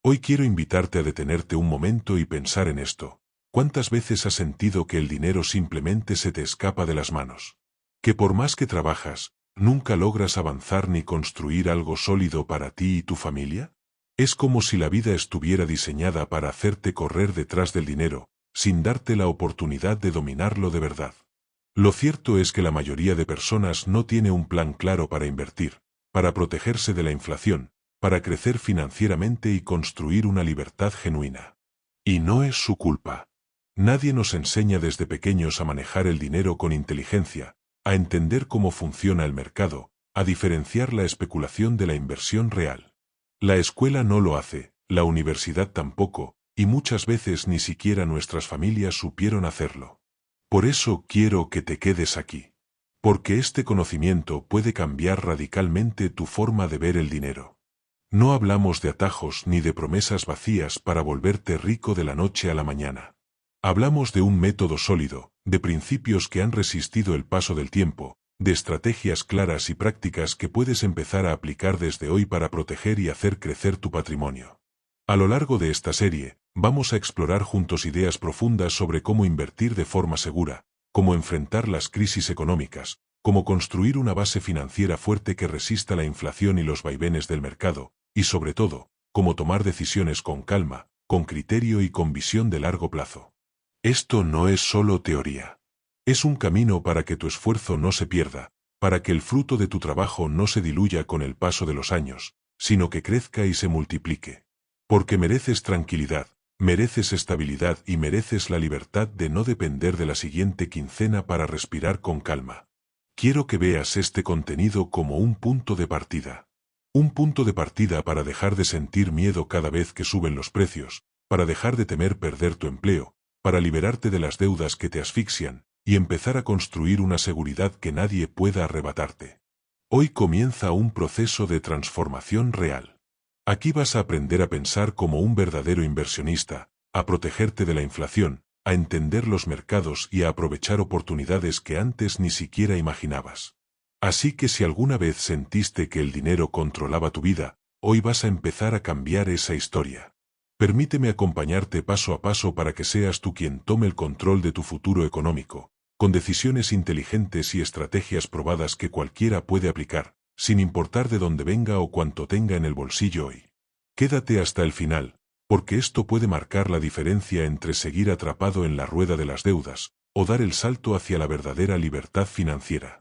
Hoy quiero invitarte a detenerte un momento y pensar en esto. ¿Cuántas veces has sentido que el dinero simplemente se te escapa de las manos? Que por más que trabajas, nunca logras avanzar ni construir algo sólido para ti y tu familia. Es como si la vida estuviera diseñada para hacerte correr detrás del dinero, sin darte la oportunidad de dominarlo de verdad. Lo cierto es que la mayoría de personas no tiene un plan claro para invertir, para protegerse de la inflación, para crecer financieramente y construir una libertad genuina. Y no es su culpa. Nadie nos enseña desde pequeños a manejar el dinero con inteligencia, a entender cómo funciona el mercado, a diferenciar la especulación de la inversión real. La escuela no lo hace, la universidad tampoco, y muchas veces ni siquiera nuestras familias supieron hacerlo. Por eso quiero que te quedes aquí. Porque este conocimiento puede cambiar radicalmente tu forma de ver el dinero. No hablamos de atajos ni de promesas vacías para volverte rico de la noche a la mañana. Hablamos de un método sólido, de principios que han resistido el paso del tiempo, de estrategias claras y prácticas que puedes empezar a aplicar desde hoy para proteger y hacer crecer tu patrimonio. A lo largo de esta serie, vamos a explorar juntos ideas profundas sobre cómo invertir de forma segura, cómo enfrentar las crisis económicas, cómo construir una base financiera fuerte que resista la inflación y los vaivenes del mercado, y sobre todo, cómo tomar decisiones con calma, con criterio y con visión de largo plazo. Esto no es solo teoría. Es un camino para que tu esfuerzo no se pierda, para que el fruto de tu trabajo no se diluya con el paso de los años, sino que crezca y se multiplique. Porque mereces tranquilidad, mereces estabilidad y mereces la libertad de no depender de la siguiente quincena para respirar con calma. Quiero que veas este contenido como un punto de partida. Un punto de partida para dejar de sentir miedo cada vez que suben los precios, para dejar de temer perder tu empleo, para liberarte de las deudas que te asfixian, y empezar a construir una seguridad que nadie pueda arrebatarte. Hoy comienza un proceso de transformación real. Aquí vas a aprender a pensar como un verdadero inversionista, a protegerte de la inflación, a entender los mercados y a aprovechar oportunidades que antes ni siquiera imaginabas. Así que si alguna vez sentiste que el dinero controlaba tu vida, hoy vas a empezar a cambiar esa historia. Permíteme acompañarte paso a paso para que seas tú quien tome el control de tu futuro económico, con decisiones inteligentes y estrategias probadas que cualquiera puede aplicar, sin importar de dónde venga o cuánto tenga en el bolsillo hoy. Quédate hasta el final, porque esto puede marcar la diferencia entre seguir atrapado en la rueda de las deudas, o dar el salto hacia la verdadera libertad financiera.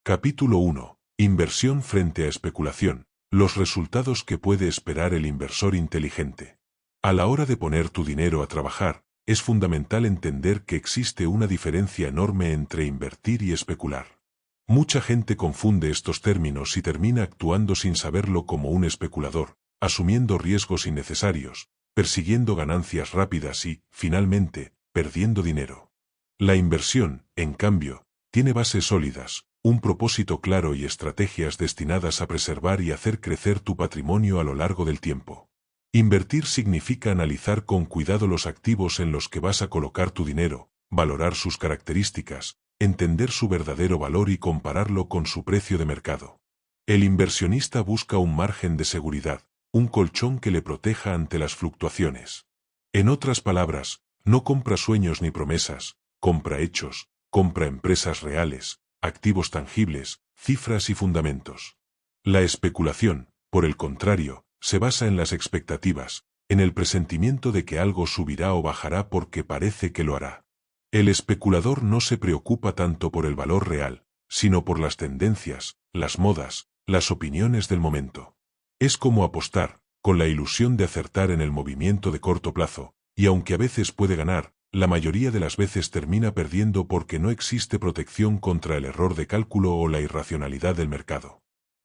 Capítulo 1. Inversión frente a especulación. Los resultados que puede esperar el inversor inteligente. A la hora de poner tu dinero a trabajar, es fundamental entender que existe una diferencia enorme entre invertir y especular. Mucha gente confunde estos términos y termina actuando sin saberlo como un especulador, asumiendo riesgos innecesarios, persiguiendo ganancias rápidas y, finalmente, perdiendo dinero. La inversión, en cambio, tiene bases sólidas, un propósito claro y estrategias destinadas a preservar y hacer crecer tu patrimonio a lo largo del tiempo. Invertir significa analizar con cuidado los activos en los que vas a colocar tu dinero, valorar sus características, entender su verdadero valor y compararlo con su precio de mercado. El inversionista busca un margen de seguridad, un colchón que le proteja ante las fluctuaciones. En otras palabras, no compra sueños ni promesas, compra hechos, compra empresas reales, activos tangibles, cifras y fundamentos. La especulación, por el contrario, se basa en las expectativas, en el presentimiento de que algo subirá o bajará porque parece que lo hará. El especulador no se preocupa tanto por el valor real, sino por las tendencias, las modas, las opiniones del momento. Es como apostar, con la ilusión de acertar en el movimiento de corto plazo, y aunque a veces puede ganar, la mayoría de las veces termina perdiendo porque no existe protección contra el error de cálculo o la irracionalidad del mercado.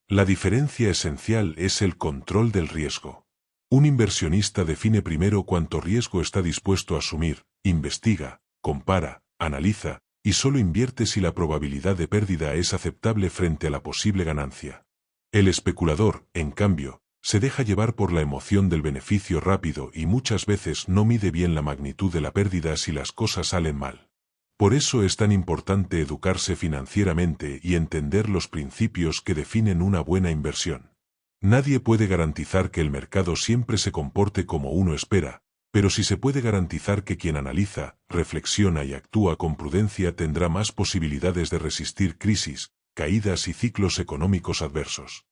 La diferencia esencial es el control del riesgo. Un inversionista define primero cuánto riesgo está dispuesto a asumir, investiga, compara, analiza, y solo invierte si la probabilidad de pérdida es aceptable frente a la posible ganancia. El especulador, en cambio, se deja llevar por la emoción del beneficio rápido y muchas veces no mide bien la magnitud de la pérdida si las cosas salen mal. Por eso es tan importante educarse financieramente y entender los principios que definen una buena inversión. Nadie puede garantizar que el mercado siempre se comporte como uno espera, pero sí se puede garantizar que quien analiza, reflexiona y actúa con prudencia tendrá más posibilidades de resistir crisis, caídas y ciclos económicos adversos.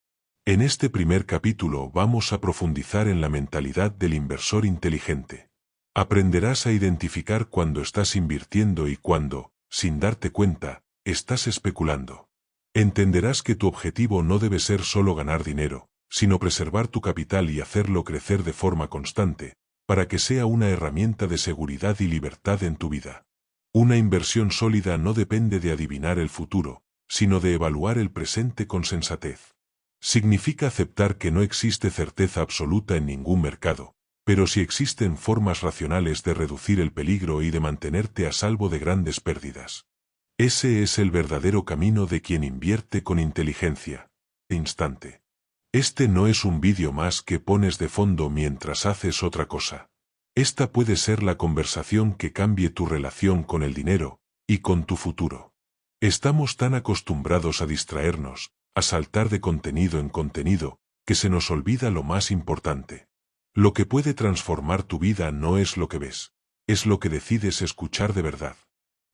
En este primer capítulo vamos a profundizar en la mentalidad del inversor inteligente. Aprenderás a identificar cuando estás invirtiendo y cuando, sin darte cuenta, estás especulando. Entenderás que tu objetivo no debe ser solo ganar dinero, sino preservar tu capital y hacerlo crecer de forma constante, para que sea una herramienta de seguridad y libertad en tu vida. Una inversión sólida no depende de adivinar el futuro, sino de evaluar el presente con sensatez. Significa aceptar que no existe certeza absoluta en ningún mercado, pero sí existen formas racionales de reducir el peligro y de mantenerte a salvo de grandes pérdidas. Ese es el verdadero camino de quien invierte con inteligencia. Instante. Este no es un vídeo más que pones de fondo mientras haces otra cosa. Esta puede ser la conversación que cambie tu relación con el dinero y con tu futuro. Estamos tan acostumbrados a distraernos, a saltar de contenido en contenido, que se nos olvida lo más importante. Lo que puede transformar tu vida no es lo que ves, es lo que decides escuchar de verdad.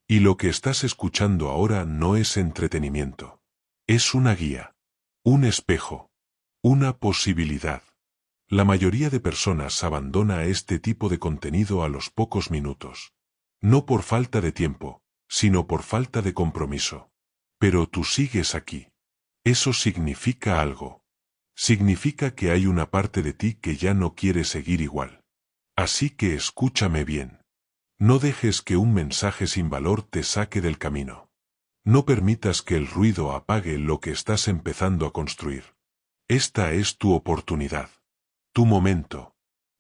Y lo que estás escuchando ahora no es entretenimiento. Es una guía, un espejo, una posibilidad. La mayoría de personas abandona este tipo de contenido a los pocos minutos. No por falta de tiempo, sino por falta de compromiso. Pero tú sigues aquí. Eso significa algo. Significa que hay una parte de ti que ya no quiere seguir igual. Así que escúchame bien. No dejes que un mensaje sin valor te saque del camino. No permitas que el ruido apague lo que estás empezando a construir. Esta es tu oportunidad. Tu momento.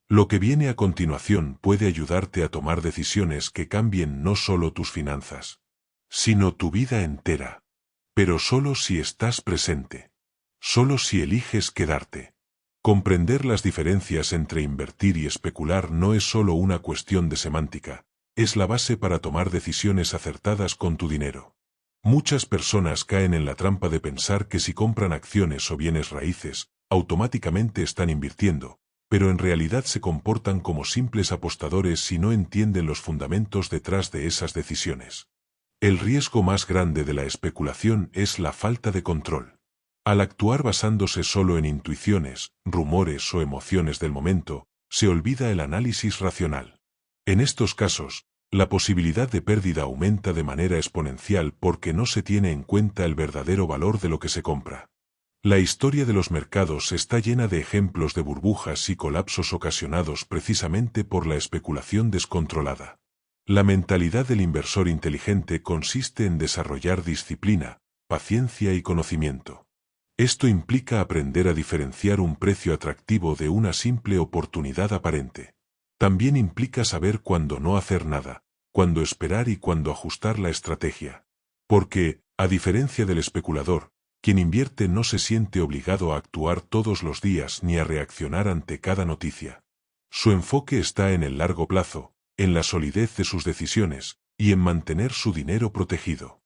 Lo que viene a continuación puede ayudarte a tomar decisiones que cambien no solo tus finanzas, sino tu vida entera. Pero solo si estás presente. Solo si eliges quedarte. Comprender las diferencias entre invertir y especular no es solo una cuestión de semántica, es la base para tomar decisiones acertadas con tu dinero. Muchas personas caen en la trampa de pensar que si compran acciones o bienes raíces, automáticamente están invirtiendo, pero en realidad se comportan como simples apostadores si no entienden los fundamentos detrás de esas decisiones. El riesgo más grande de la especulación es la falta de control. Al actuar basándose solo en intuiciones, rumores o emociones del momento, se olvida el análisis racional. En estos casos, la posibilidad de pérdida aumenta de manera exponencial porque no se tiene en cuenta el verdadero valor de lo que se compra. La historia de los mercados está llena de ejemplos de burbujas y colapsos ocasionados precisamente por la especulación descontrolada. La mentalidad del inversor inteligente consiste en desarrollar disciplina, paciencia y conocimiento. Esto implica aprender a diferenciar un precio atractivo de una simple oportunidad aparente. También implica saber cuándo no hacer nada, cuándo esperar y cuándo ajustar la estrategia. Porque, a diferencia del especulador, quien invierte no se siente obligado a actuar todos los días ni a reaccionar ante cada noticia. Su enfoque está en el largo plazo, en la solidez de sus decisiones, y en mantener su dinero protegido.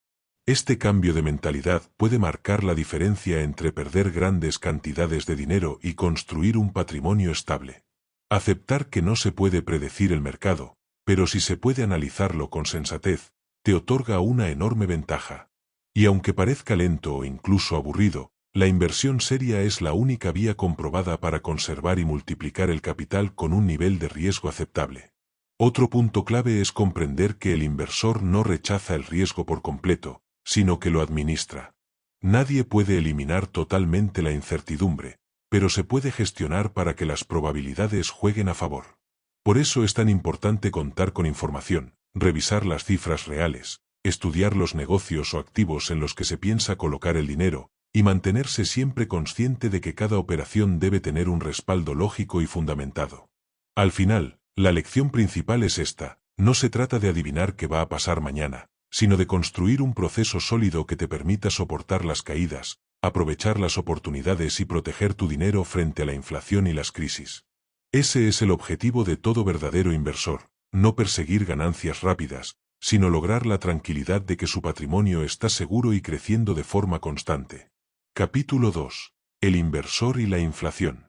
Este cambio de mentalidad puede marcar la diferencia entre perder grandes cantidades de dinero y construir un patrimonio estable. Aceptar que no se puede predecir el mercado, pero si se puede analizarlo con sensatez, te otorga una enorme ventaja. Y aunque parezca lento o incluso aburrido, la inversión seria es la única vía comprobada para conservar y multiplicar el capital con un nivel de riesgo aceptable. Otro punto clave es comprender que el inversor no rechaza el riesgo por completo, sino que lo administra. Nadie puede eliminar totalmente la incertidumbre, pero se puede gestionar para que las probabilidades jueguen a favor. Por eso es tan importante contar con información, revisar las cifras reales, estudiar los negocios o activos en los que se piensa colocar el dinero, y mantenerse siempre consciente de que cada operación debe tener un respaldo lógico y fundamentado. Al final, la lección principal es esta: no se trata de adivinar qué va a pasar mañana, sino de construir un proceso sólido que te permita soportar las caídas, aprovechar las oportunidades y proteger tu dinero frente a la inflación y las crisis. Ese es el objetivo de todo verdadero inversor, no perseguir ganancias rápidas, sino lograr la tranquilidad de que su patrimonio está seguro y creciendo de forma constante. Capítulo 2. El inversor y la inflación.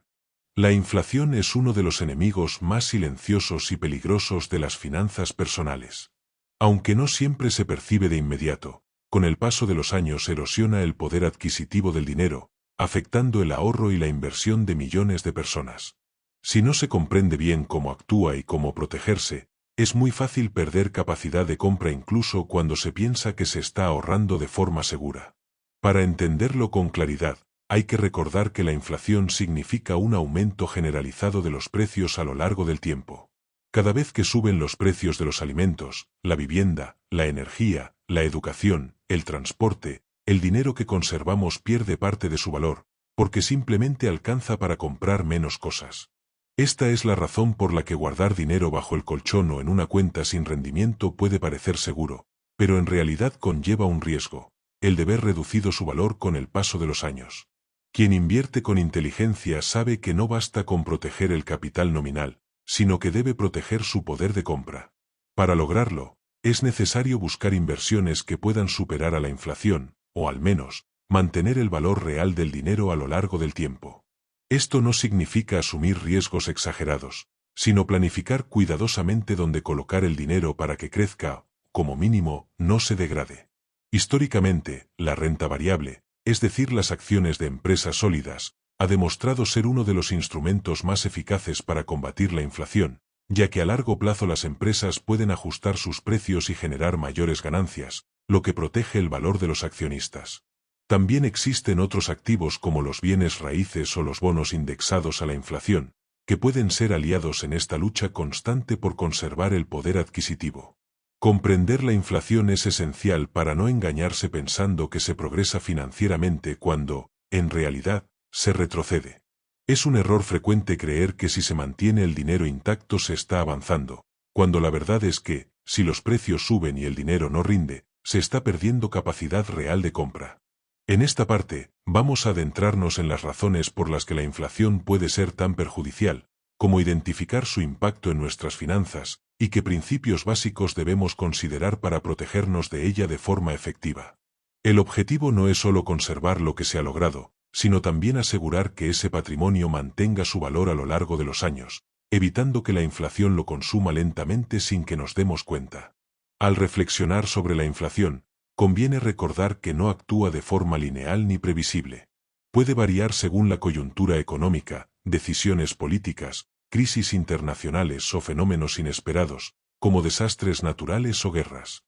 La inflación es uno de los enemigos más silenciosos y peligrosos de las finanzas personales. Aunque no siempre se percibe de inmediato, con el paso de los años erosiona el poder adquisitivo del dinero, afectando el ahorro y la inversión de millones de personas. Si no se comprende bien cómo actúa y cómo protegerse, es muy fácil perder capacidad de compra incluso cuando se piensa que se está ahorrando de forma segura. Para entenderlo con claridad, hay que recordar que la inflación significa un aumento generalizado de los precios a lo largo del tiempo. Cada vez que suben los precios de los alimentos, la vivienda, la energía, la educación, el transporte, el dinero que conservamos pierde parte de su valor, porque simplemente alcanza para comprar menos cosas. Esta es la razón por la que guardar dinero bajo el colchón o en una cuenta sin rendimiento puede parecer seguro, pero en realidad conlleva un riesgo, el de ver reducido su valor con el paso de los años. Quien invierte con inteligencia sabe que no basta con proteger el capital nominal, sino que debe proteger su poder de compra. Para lograrlo, es necesario buscar inversiones que puedan superar a la inflación, o al menos, mantener el valor real del dinero a lo largo del tiempo. Esto no significa asumir riesgos exagerados, sino planificar cuidadosamente dónde colocar el dinero para que crezca, como mínimo, no se degrade. Históricamente, la renta variable, es decir, las acciones de empresas sólidas, ha demostrado ser uno de los instrumentos más eficaces para combatir la inflación, ya que a largo plazo las empresas pueden ajustar sus precios y generar mayores ganancias, lo que protege el valor de los accionistas. También existen otros activos como los bienes raíces o los bonos indexados a la inflación, que pueden ser aliados en esta lucha constante por conservar el poder adquisitivo. Comprender la inflación es esencial para no engañarse pensando que se progresa financieramente cuando, en realidad, se retrocede. Es un error frecuente creer que si se mantiene el dinero intacto se está avanzando, cuando la verdad es que, si los precios suben y el dinero no rinde, se está perdiendo capacidad real de compra. En esta parte, vamos a adentrarnos en las razones por las que la inflación puede ser tan perjudicial, como identificar su impacto en nuestras finanzas, y qué principios básicos debemos considerar para protegernos de ella de forma efectiva. El objetivo no es solo conservar lo que se ha logrado, sino también asegurar que ese patrimonio mantenga su valor a lo largo de los años, evitando que la inflación lo consuma lentamente sin que nos demos cuenta. Al reflexionar sobre la inflación, conviene recordar que no actúa de forma lineal ni previsible. Puede variar según la coyuntura económica, decisiones políticas, crisis internacionales o fenómenos inesperados, como desastres naturales o guerras.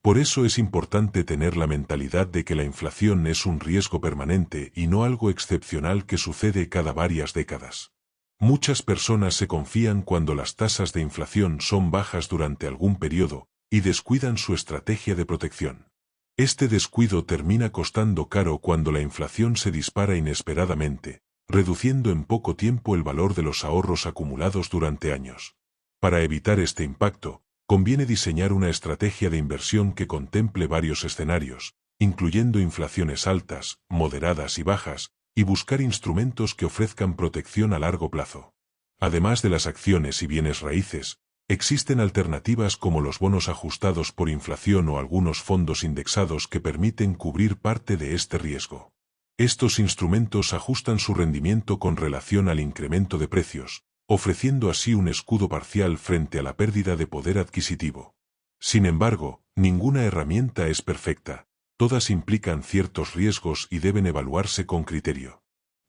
Por eso es importante tener la mentalidad de que la inflación es un riesgo permanente y no algo excepcional que sucede cada varias décadas. Muchas personas se confían cuando las tasas de inflación son bajas durante algún periodo y descuidan su estrategia de protección. Este descuido termina costando caro cuando la inflación se dispara inesperadamente, reduciendo en poco tiempo el valor de los ahorros acumulados durante años. Para evitar este impacto, conviene diseñar una estrategia de inversión que contemple varios escenarios, incluyendo inflaciones altas, moderadas y bajas, y buscar instrumentos que ofrezcan protección a largo plazo. Además de las acciones y bienes raíces, existen alternativas como los bonos ajustados por inflación o algunos fondos indexados que permiten cubrir parte de este riesgo. Estos instrumentos ajustan su rendimiento con relación al incremento de precios, ofreciendo así un escudo parcial frente a la pérdida de poder adquisitivo. Sin embargo, ninguna herramienta es perfecta, todas implican ciertos riesgos y deben evaluarse con criterio.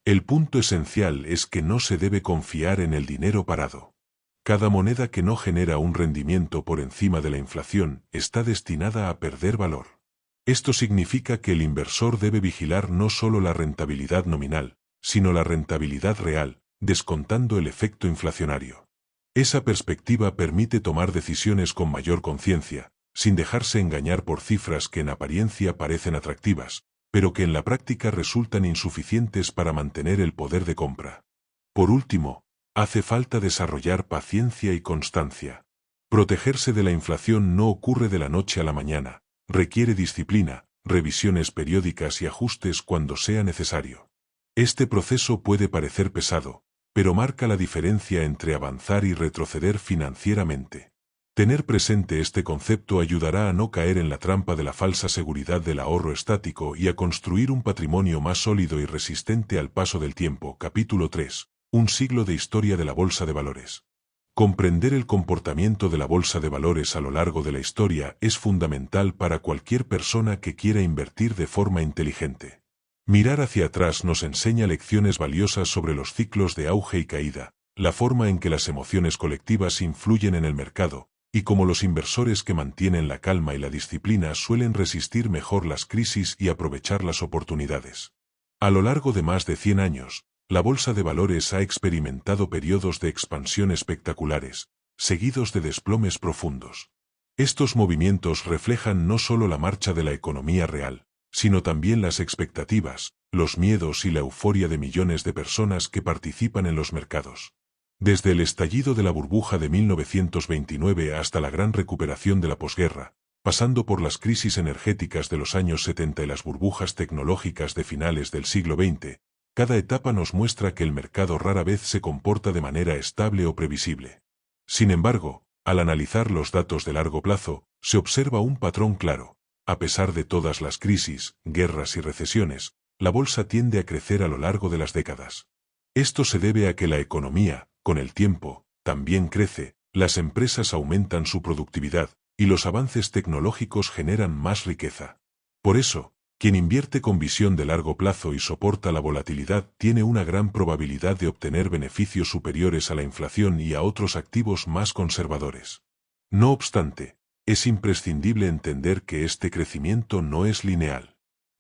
El punto esencial es que no se debe confiar en el dinero parado. Cada moneda que no genera un rendimiento por encima de la inflación está destinada a perder valor. Esto significa que el inversor debe vigilar no solo la rentabilidad nominal, sino la rentabilidad real, descontando el efecto inflacionario. Esa perspectiva permite tomar decisiones con mayor conciencia, sin dejarse engañar por cifras que en apariencia parecen atractivas, pero que en la práctica resultan insuficientes para mantener el poder de compra. Por último, hace falta desarrollar paciencia y constancia. Protegerse de la inflación no ocurre de la noche a la mañana. Requiere disciplina, revisiones periódicas y ajustes cuando sea necesario. Este proceso puede parecer pesado, pero marca la diferencia entre avanzar y retroceder financieramente. Tener presente este concepto ayudará a no caer en la trampa de la falsa seguridad del ahorro estático y a construir un patrimonio más sólido y resistente al paso del tiempo. Capítulo 3. Un siglo de historia de la bolsa de valores. Comprender el comportamiento de la bolsa de valores a lo largo de la historia es fundamental para cualquier persona que quiera invertir de forma inteligente. Mirar hacia atrás nos enseña lecciones valiosas sobre los ciclos de auge y caída, la forma en que las emociones colectivas influyen en el mercado, y cómo los inversores que mantienen la calma y la disciplina suelen resistir mejor las crisis y aprovechar las oportunidades. A lo largo de más de 100 años, la bolsa de valores ha experimentado periodos de expansión espectaculares, seguidos de desplomes profundos. Estos movimientos reflejan no solo la marcha de la economía real, sino también las expectativas, los miedos y la euforia de millones de personas que participan en los mercados. Desde el estallido de la burbuja de 1929 hasta la gran recuperación de la posguerra, pasando por las crisis energéticas de los años 70 y las burbujas tecnológicas de finales del siglo XX, cada etapa nos muestra que el mercado rara vez se comporta de manera estable o previsible. Sin embargo, al analizar los datos de largo plazo, se observa un patrón claro. A pesar de todas las crisis, guerras y recesiones, la bolsa tiende a crecer a lo largo de las décadas. Esto se debe a que la economía, con el tiempo, también crece, las empresas aumentan su productividad, y los avances tecnológicos generan más riqueza. Por eso, quien invierte con visión de largo plazo y soporta la volatilidad tiene una gran probabilidad de obtener beneficios superiores a la inflación y a otros activos más conservadores. No obstante, es imprescindible entender que este crecimiento no es lineal.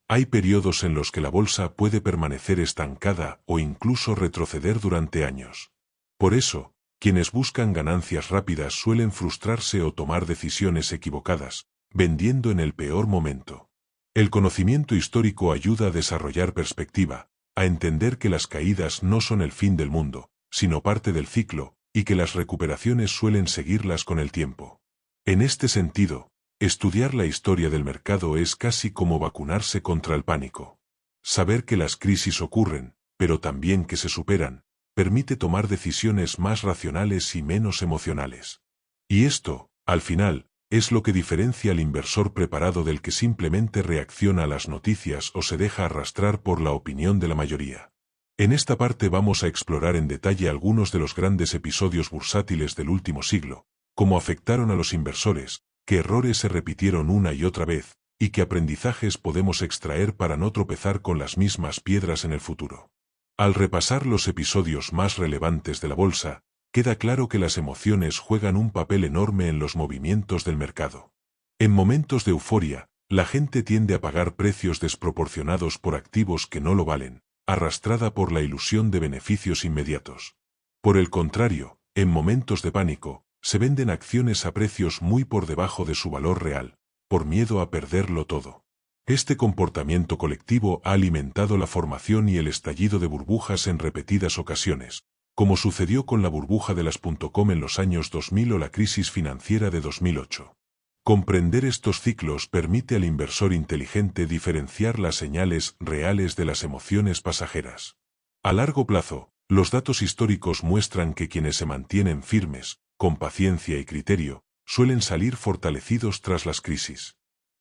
Hay periodos en los que la bolsa puede permanecer estancada o incluso retroceder durante años. Por eso, quienes buscan ganancias rápidas suelen frustrarse o tomar decisiones equivocadas, vendiendo en el peor momento. El conocimiento histórico ayuda a desarrollar perspectiva, a entender que las caídas no son el fin del mundo, sino parte del ciclo, y que las recuperaciones suelen seguirlas con el tiempo. En este sentido, estudiar la historia del mercado es casi como vacunarse contra el pánico. Saber que las crisis ocurren, pero también que se superan, permite tomar decisiones más racionales y menos emocionales. Y esto, al final, es lo que diferencia al inversor preparado del que simplemente reacciona a las noticias o se deja arrastrar por la opinión de la mayoría. En esta parte vamos a explorar en detalle algunos de los grandes episodios bursátiles del último siglo, cómo afectaron a los inversores, qué errores se repitieron una y otra vez, y qué aprendizajes podemos extraer para no tropezar con las mismas piedras en el futuro. Al repasar los episodios más relevantes de la bolsa, queda claro que las emociones juegan un papel enorme en los movimientos del mercado. En momentos de euforia, la gente tiende a pagar precios desproporcionados por activos que no lo valen, arrastrada por la ilusión de beneficios inmediatos. Por el contrario, en momentos de pánico, se venden acciones a precios muy por debajo de su valor real, por miedo a perderlo todo. Este comportamiento colectivo ha alimentado la formación y el estallido de burbujas en repetidas ocasiones, como sucedió con la burbuja de las .com en los años 2000 o la crisis financiera de 2008. Comprender estos ciclos permite al inversor inteligente diferenciar las señales reales de las emociones pasajeras. A largo plazo, los datos históricos muestran que quienes se mantienen firmes, con paciencia y criterio, suelen salir fortalecidos tras las crisis.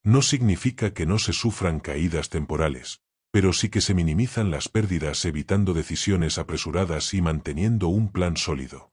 No significa que no se sufran caídas temporales, pero sí que se minimizan las pérdidas evitando decisiones apresuradas y manteniendo un plan sólido.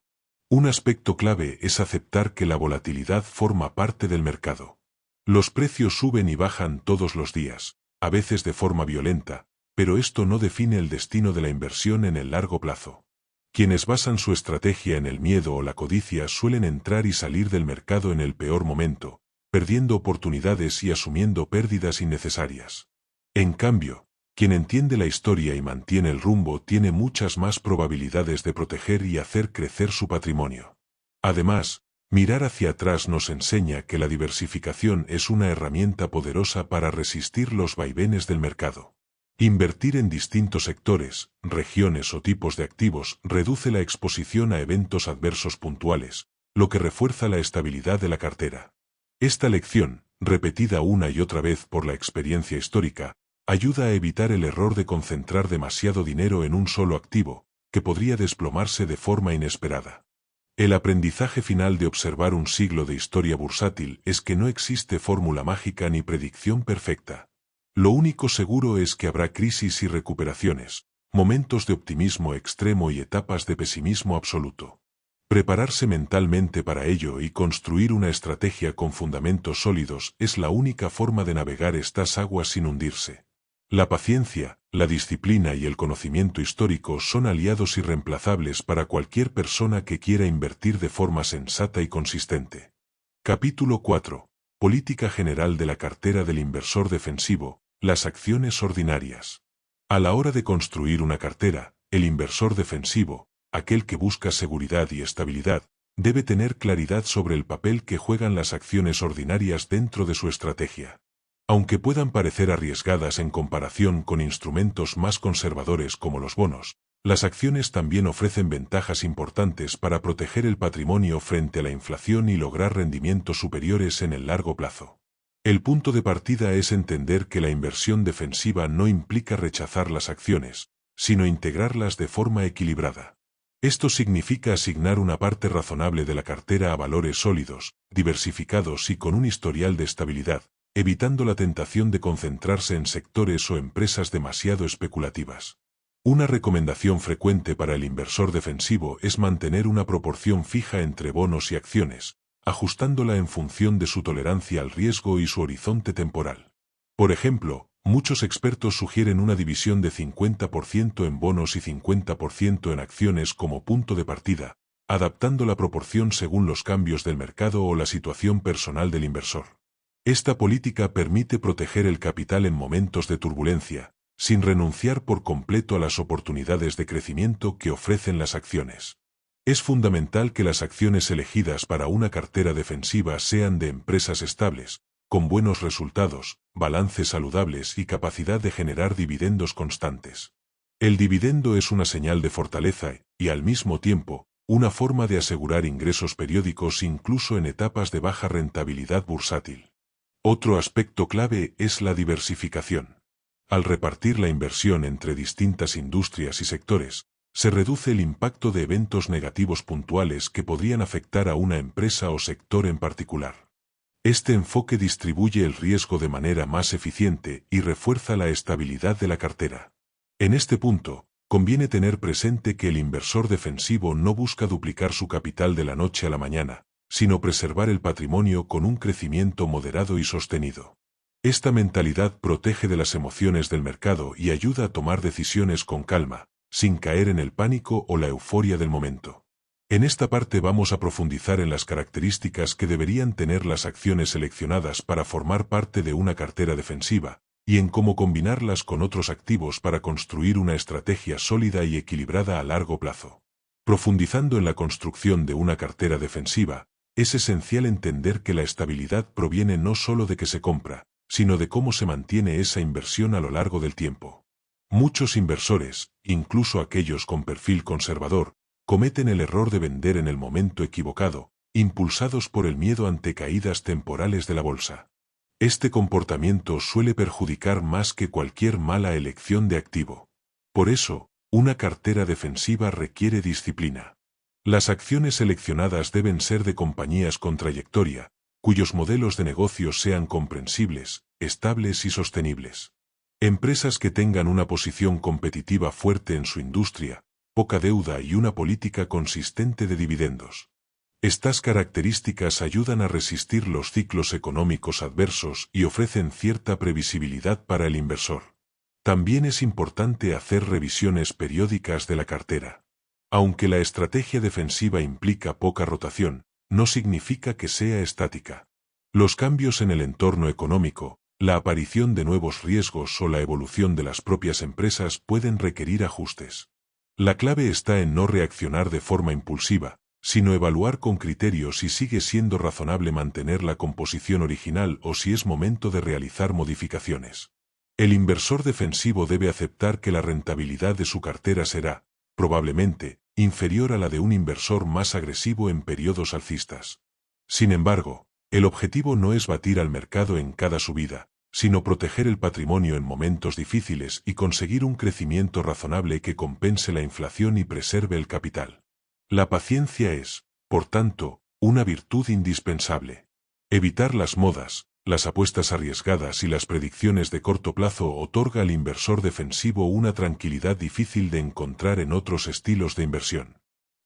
Un aspecto clave es aceptar que la volatilidad forma parte del mercado. Los precios suben y bajan todos los días, a veces de forma violenta, pero esto no define el destino de la inversión en el largo plazo. Quienes basan su estrategia en el miedo o la codicia suelen entrar y salir del mercado en el peor momento, perdiendo oportunidades y asumiendo pérdidas innecesarias. En cambio, quien entiende la historia y mantiene el rumbo tiene muchas más probabilidades de proteger y hacer crecer su patrimonio. Además, mirar hacia atrás nos enseña que la diversificación es una herramienta poderosa para resistir los vaivenes del mercado. Invertir en distintos sectores, regiones o tipos de activos reduce la exposición a eventos adversos puntuales, lo que refuerza la estabilidad de la cartera. Esta lección, repetida una y otra vez por la experiencia histórica, ayuda a evitar el error de concentrar demasiado dinero en un solo activo, que podría desplomarse de forma inesperada. El aprendizaje final de observar un siglo de historia bursátil es que no existe fórmula mágica ni predicción perfecta. Lo único seguro es que habrá crisis y recuperaciones, momentos de optimismo extremo y etapas de pesimismo absoluto. Prepararse mentalmente para ello y construir una estrategia con fundamentos sólidos es la única forma de navegar estas aguas sin hundirse. La paciencia, la disciplina y el conocimiento histórico son aliados irreemplazables para cualquier persona que quiera invertir de forma sensata y consistente. Capítulo 4. Política general de la cartera del inversor defensivo, las acciones ordinarias. A la hora de construir una cartera, el inversor defensivo, aquel que busca seguridad y estabilidad, debe tener claridad sobre el papel que juegan las acciones ordinarias dentro de su estrategia. Aunque puedan parecer arriesgadas en comparación con instrumentos más conservadores como los bonos, las acciones también ofrecen ventajas importantes para proteger el patrimonio frente a la inflación y lograr rendimientos superiores en el largo plazo. El punto de partida es entender que la inversión defensiva no implica rechazar las acciones, sino integrarlas de forma equilibrada. Esto significa asignar una parte razonable de la cartera a valores sólidos, diversificados y con un historial de estabilidad, evitando la tentación de concentrarse en sectores o empresas demasiado especulativas. Una recomendación frecuente para el inversor defensivo es mantener una proporción fija entre bonos y acciones, ajustándola en función de su tolerancia al riesgo y su horizonte temporal. Por ejemplo, muchos expertos sugieren una división de 50% en bonos y 50% en acciones como punto de partida, adaptando la proporción según los cambios del mercado o la situación personal del inversor. Esta política permite proteger el capital en momentos de turbulencia, sin renunciar por completo a las oportunidades de crecimiento que ofrecen las acciones. Es fundamental que las acciones elegidas para una cartera defensiva sean de empresas estables, con buenos resultados, balances saludables y capacidad de generar dividendos constantes. El dividendo es una señal de fortaleza y, al mismo tiempo, una forma de asegurar ingresos periódicos incluso en etapas de baja rentabilidad bursátil. Otro aspecto clave es la diversificación. Al repartir la inversión entre distintas industrias y sectores, se reduce el impacto de eventos negativos puntuales que podrían afectar a una empresa o sector en particular. Este enfoque distribuye el riesgo de manera más eficiente y refuerza la estabilidad de la cartera. En este punto, conviene tener presente que el inversor defensivo no busca duplicar su capital de la noche a la mañana, sino preservar el patrimonio con un crecimiento moderado y sostenido. Esta mentalidad protege de las emociones del mercado y ayuda a tomar decisiones con calma, sin caer en el pánico o la euforia del momento. En esta parte vamos a profundizar en las características que deberían tener las acciones seleccionadas para formar parte de una cartera defensiva, y en cómo combinarlas con otros activos para construir una estrategia sólida y equilibrada a largo plazo. Profundizando en la construcción de una cartera defensiva, es esencial entender que la estabilidad proviene no solo de que se compra, sino de cómo se mantiene esa inversión a lo largo del tiempo. Muchos inversores, incluso aquellos con perfil conservador, cometen el error de vender en el momento equivocado, impulsados por el miedo ante caídas temporales de la bolsa. Este comportamiento suele perjudicar más que cualquier mala elección de activo. Por eso, una cartera defensiva requiere disciplina. Las acciones seleccionadas deben ser de compañías con trayectoria, cuyos modelos de negocios sean comprensibles, estables y sostenibles. Empresas que tengan una posición competitiva fuerte en su industria, poca deuda y una política consistente de dividendos. Estas características ayudan a resistir los ciclos económicos adversos y ofrecen cierta previsibilidad para el inversor. También es importante hacer revisiones periódicas de la cartera. Aunque la estrategia defensiva implica poca rotación, no significa que sea estática. Los cambios en el entorno económico, la aparición de nuevos riesgos o la evolución de las propias empresas pueden requerir ajustes. La clave está en no reaccionar de forma impulsiva, sino evaluar con criterio si sigue siendo razonable mantener la composición original o si es momento de realizar modificaciones. El inversor defensivo debe aceptar que la rentabilidad de su cartera será, probablemente, inferior a la de un inversor más agresivo en periodos alcistas. Sin embargo, el objetivo no es batir al mercado en cada subida, sino proteger el patrimonio en momentos difíciles y conseguir un crecimiento razonable que compense la inflación y preserve el capital. La paciencia es, por tanto, una virtud indispensable. Evitar las modas, las apuestas arriesgadas y las predicciones de corto plazo otorga al inversor defensivo una tranquilidad difícil de encontrar en otros estilos de inversión.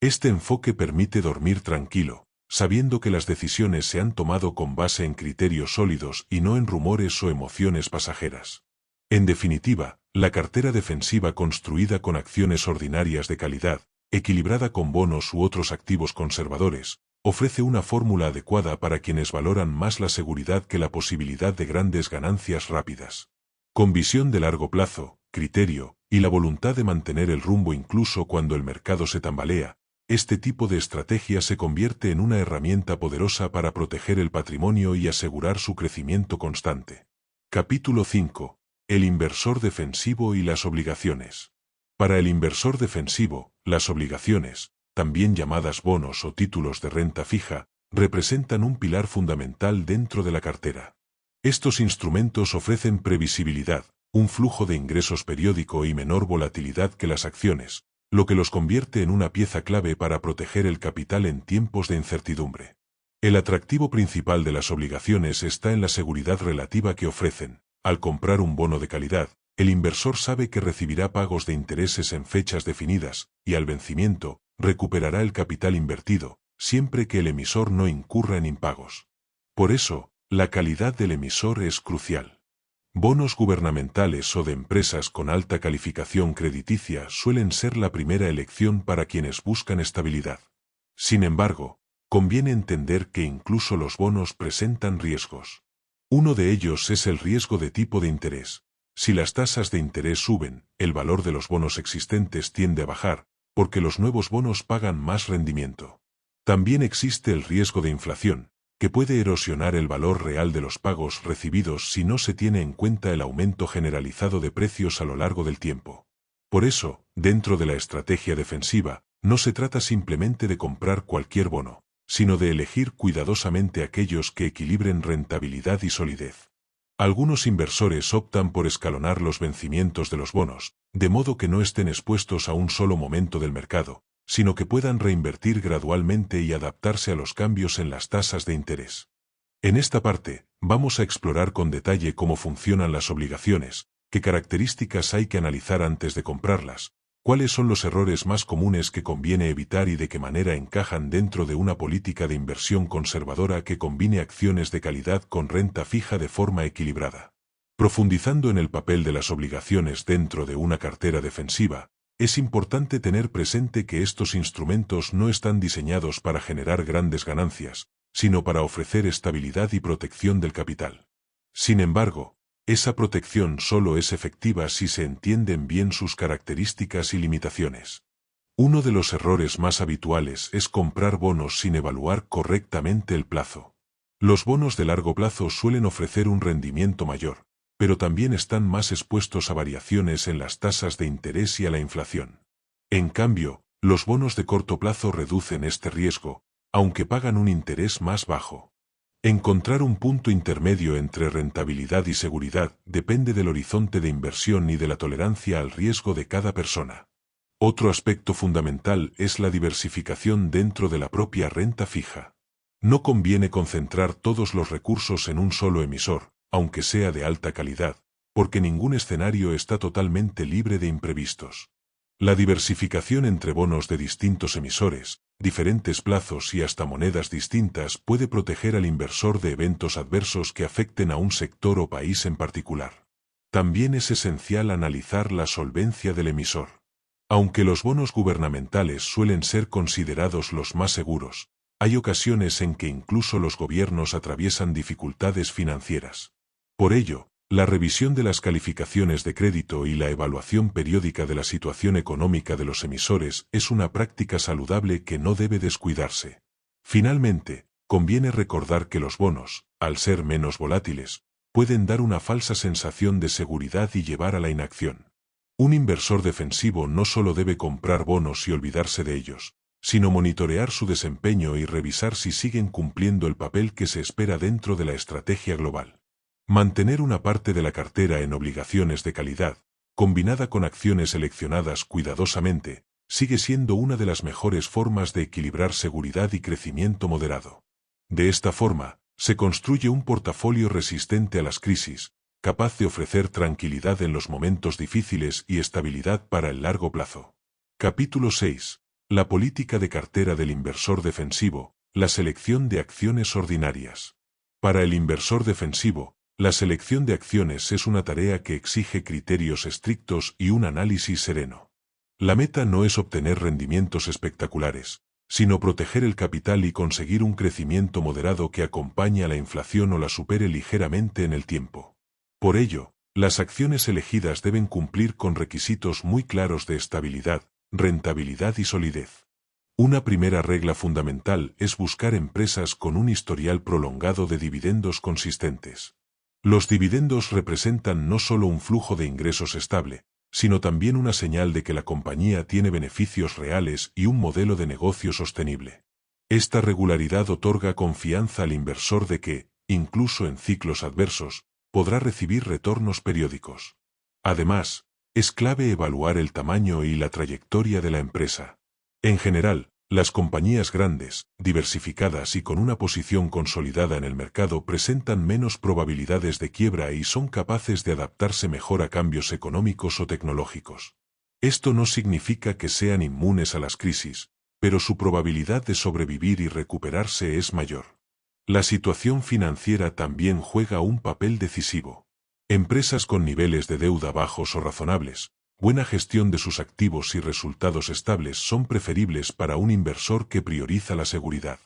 Este enfoque permite dormir tranquilo, sabiendo que las decisiones se han tomado con base en criterios sólidos y no en rumores o emociones pasajeras. En definitiva, la cartera defensiva construida con acciones ordinarias de calidad, equilibrada con bonos u otros activos conservadores, ofrece una fórmula adecuada para quienes valoran más la seguridad que la posibilidad de grandes ganancias rápidas. Con visión de largo plazo, criterio, y la voluntad de mantener el rumbo incluso cuando el mercado se tambalea, este tipo de estrategia se convierte en una herramienta poderosa para proteger el patrimonio y asegurar su crecimiento constante. Capítulo 5. El inversor defensivo y las obligaciones. Para el inversor defensivo, las obligaciones, también llamadas bonos o títulos de renta fija, representan un pilar fundamental dentro de la cartera. Estos instrumentos ofrecen previsibilidad, un flujo de ingresos periódico y menor volatilidad que las acciones, lo que los convierte en una pieza clave para proteger el capital en tiempos de incertidumbre. El atractivo principal de las obligaciones está en la seguridad relativa que ofrecen. Al comprar un bono de calidad, el inversor sabe que recibirá pagos de intereses en fechas definidas, y al vencimiento, recuperará el capital invertido, siempre que el emisor no incurra en impagos. Por eso, la calidad del emisor es crucial. Bonos gubernamentales o de empresas con alta calificación crediticia suelen ser la primera elección para quienes buscan estabilidad. Sin embargo, conviene entender que incluso los bonos presentan riesgos. Uno de ellos es el riesgo de tipo de interés. Si las tasas de interés suben, el valor de los bonos existentes tiende a bajar, porque los nuevos bonos pagan más rendimiento. También existe el riesgo de inflación, que puede erosionar el valor real de los pagos recibidos si no se tiene en cuenta el aumento generalizado de precios a lo largo del tiempo. Por eso, dentro de la estrategia defensiva, no se trata simplemente de comprar cualquier bono, sino de elegir cuidadosamente aquellos que equilibren rentabilidad y solidez. Algunos inversores optan por escalonar los vencimientos de los bonos, de modo que no estén expuestos a un solo momento del mercado, sino que puedan reinvertir gradualmente y adaptarse a los cambios en las tasas de interés. En esta parte, vamos a explorar con detalle cómo funcionan las obligaciones, qué características hay que analizar antes de comprarlas, cuáles son los errores más comunes que conviene evitar y de qué manera encajan dentro de una política de inversión conservadora que combine acciones de calidad con renta fija de forma equilibrada. Profundizando en el papel de las obligaciones dentro de una cartera defensiva, es importante tener presente que estos instrumentos no están diseñados para generar grandes ganancias, sino para ofrecer estabilidad y protección del capital. Sin embargo, esa protección solo es efectiva si se entienden bien sus características y limitaciones. Uno de los errores más habituales es comprar bonos sin evaluar correctamente el plazo. Los bonos de largo plazo suelen ofrecer un rendimiento mayor, pero también están más expuestos a variaciones en las tasas de interés y a la inflación. En cambio, los bonos de corto plazo reducen este riesgo, aunque pagan un interés más bajo. Encontrar un punto intermedio entre rentabilidad y seguridad depende del horizonte de inversión y de la tolerancia al riesgo de cada persona. Otro aspecto fundamental es la diversificación dentro de la propia renta fija. No conviene concentrar todos los recursos en un solo emisor, aunque sea de alta calidad, porque ningún escenario está totalmente libre de imprevistos. La diversificación entre bonos de distintos emisores, diferentes plazos y hasta monedas distintas puede proteger al inversor de eventos adversos que afecten a un sector o país en particular. También es esencial analizar la solvencia del emisor. Aunque los bonos gubernamentales suelen ser considerados los más seguros, hay ocasiones en que incluso los gobiernos atraviesan dificultades financieras. Por ello, la revisión de las calificaciones de crédito y la evaluación periódica de la situación económica de los emisores es una práctica saludable que no debe descuidarse. Finalmente, conviene recordar que los bonos, al ser menos volátiles, pueden dar una falsa sensación de seguridad y llevar a la inacción. Un inversor defensivo no solo debe comprar bonos y olvidarse de ellos, sino monitorear su desempeño y revisar si siguen cumpliendo el papel que se espera dentro de la estrategia global. Mantener una parte de la cartera en obligaciones de calidad, combinada con acciones seleccionadas cuidadosamente, sigue siendo una de las mejores formas de equilibrar seguridad y crecimiento moderado. De esta forma, se construye un portafolio resistente a las crisis, capaz de ofrecer tranquilidad en los momentos difíciles y estabilidad para el largo plazo. Capítulo 6. La política de cartera del inversor defensivo, la selección de acciones ordinarias. Para el inversor defensivo, la selección de acciones es una tarea que exige criterios estrictos y un análisis sereno. La meta no es obtener rendimientos espectaculares, sino proteger el capital y conseguir un crecimiento moderado que acompañe a la inflación o la supere ligeramente en el tiempo. Por ello, las acciones elegidas deben cumplir con requisitos muy claros de estabilidad, rentabilidad y solidez. Una primera regla fundamental es buscar empresas con un historial prolongado de dividendos consistentes. Los dividendos representan no solo un flujo de ingresos estable, sino también una señal de que la compañía tiene beneficios reales y un modelo de negocio sostenible. Esta regularidad otorga confianza al inversor de que, incluso en ciclos adversos, podrá recibir retornos periódicos. Además, es clave evaluar el tamaño y la trayectoria de la empresa. En general, las compañías grandes, diversificadas y con una posición consolidada en el mercado presentan menos probabilidades de quiebra y son capaces de adaptarse mejor a cambios económicos o tecnológicos. Esto no significa que sean inmunes a las crisis, pero su probabilidad de sobrevivir y recuperarse es mayor. La situación financiera también juega un papel decisivo. Empresas con niveles de deuda bajos o razonables, buena gestión de sus activos y resultados estables son preferibles para un inversor que prioriza la seguridad.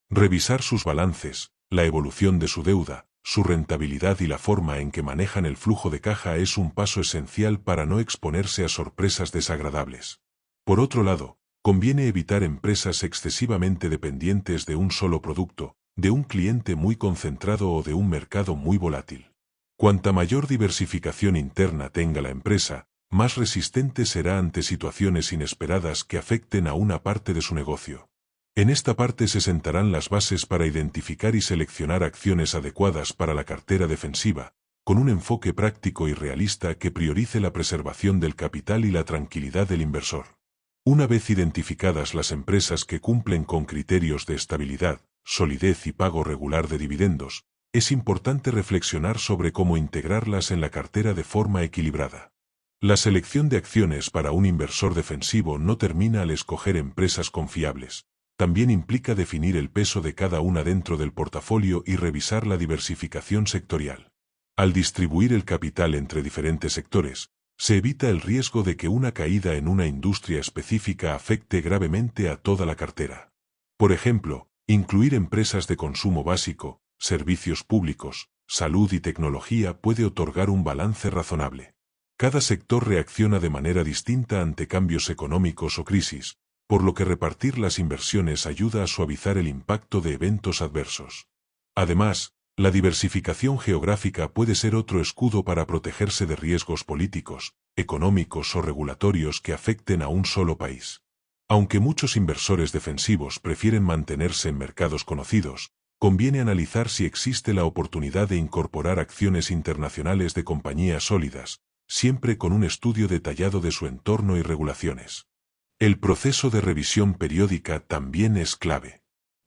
Revisar sus balances, la evolución de su deuda, su rentabilidad y la forma en que manejan el flujo de caja es un paso esencial para no exponerse a sorpresas desagradables. Por otro lado, conviene evitar empresas excesivamente dependientes de un solo producto, de un cliente muy concentrado o de un mercado muy volátil. Cuanta mayor diversificación interna tenga la empresa, más resistente será ante situaciones inesperadas que afecten a una parte de su negocio. En esta parte se sentarán las bases para identificar y seleccionar acciones adecuadas para la cartera defensiva, con un enfoque práctico y realista que priorice la preservación del capital y la tranquilidad del inversor. Una vez identificadas las empresas que cumplen con criterios de estabilidad, solidez y pago regular de dividendos, es importante reflexionar sobre cómo integrarlas en la cartera de forma equilibrada. La selección de acciones para un inversor defensivo no termina al escoger empresas confiables, también implica definir el peso de cada una dentro del portafolio y revisar la diversificación sectorial. Al distribuir el capital entre diferentes sectores, se evita el riesgo de que una caída en una industria específica afecte gravemente a toda la cartera. Por ejemplo, incluir empresas de consumo básico, servicios públicos, salud y tecnología puede otorgar un balance razonable. Cada sector reacciona de manera distinta ante cambios económicos o crisis, por lo que repartir las inversiones ayuda a suavizar el impacto de eventos adversos. Además, la diversificación geográfica puede ser otro escudo para protegerse de riesgos políticos, económicos o regulatorios que afecten a un solo país. Aunque muchos inversores defensivos prefieren mantenerse en mercados conocidos, conviene analizar si existe la oportunidad de incorporar acciones internacionales de compañías sólidas, siempre con un estudio detallado de su entorno y regulaciones. El proceso de revisión periódica también es clave.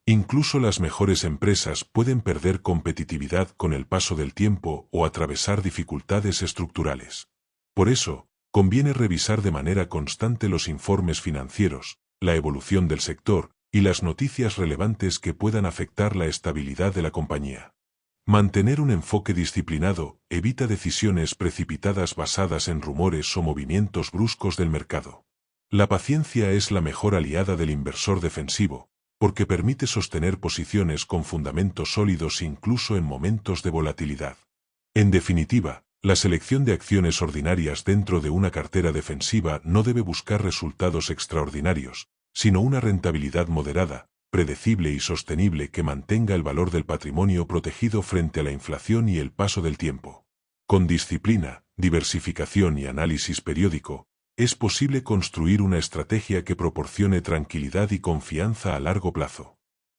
Incluso las mejores empresas pueden perder competitividad con el paso del tiempo o atravesar dificultades estructurales. Por eso, conviene revisar de manera constante los informes financieros, la evolución del sector y las noticias relevantes que puedan afectar la estabilidad de la compañía. Mantener un enfoque disciplinado evita decisiones precipitadas basadas en rumores o movimientos bruscos del mercado. La paciencia es la mejor aliada del inversor defensivo, porque permite sostener posiciones con fundamentos sólidos incluso en momentos de volatilidad. En definitiva, la selección de acciones ordinarias dentro de una cartera defensiva no debe buscar resultados extraordinarios, sino una rentabilidad moderada, predecible y sostenible que mantenga el valor del patrimonio protegido frente a la inflación y el paso del tiempo. Con disciplina, diversificación y análisis periódico, es posible construir una estrategia que proporcione tranquilidad y confianza a largo plazo.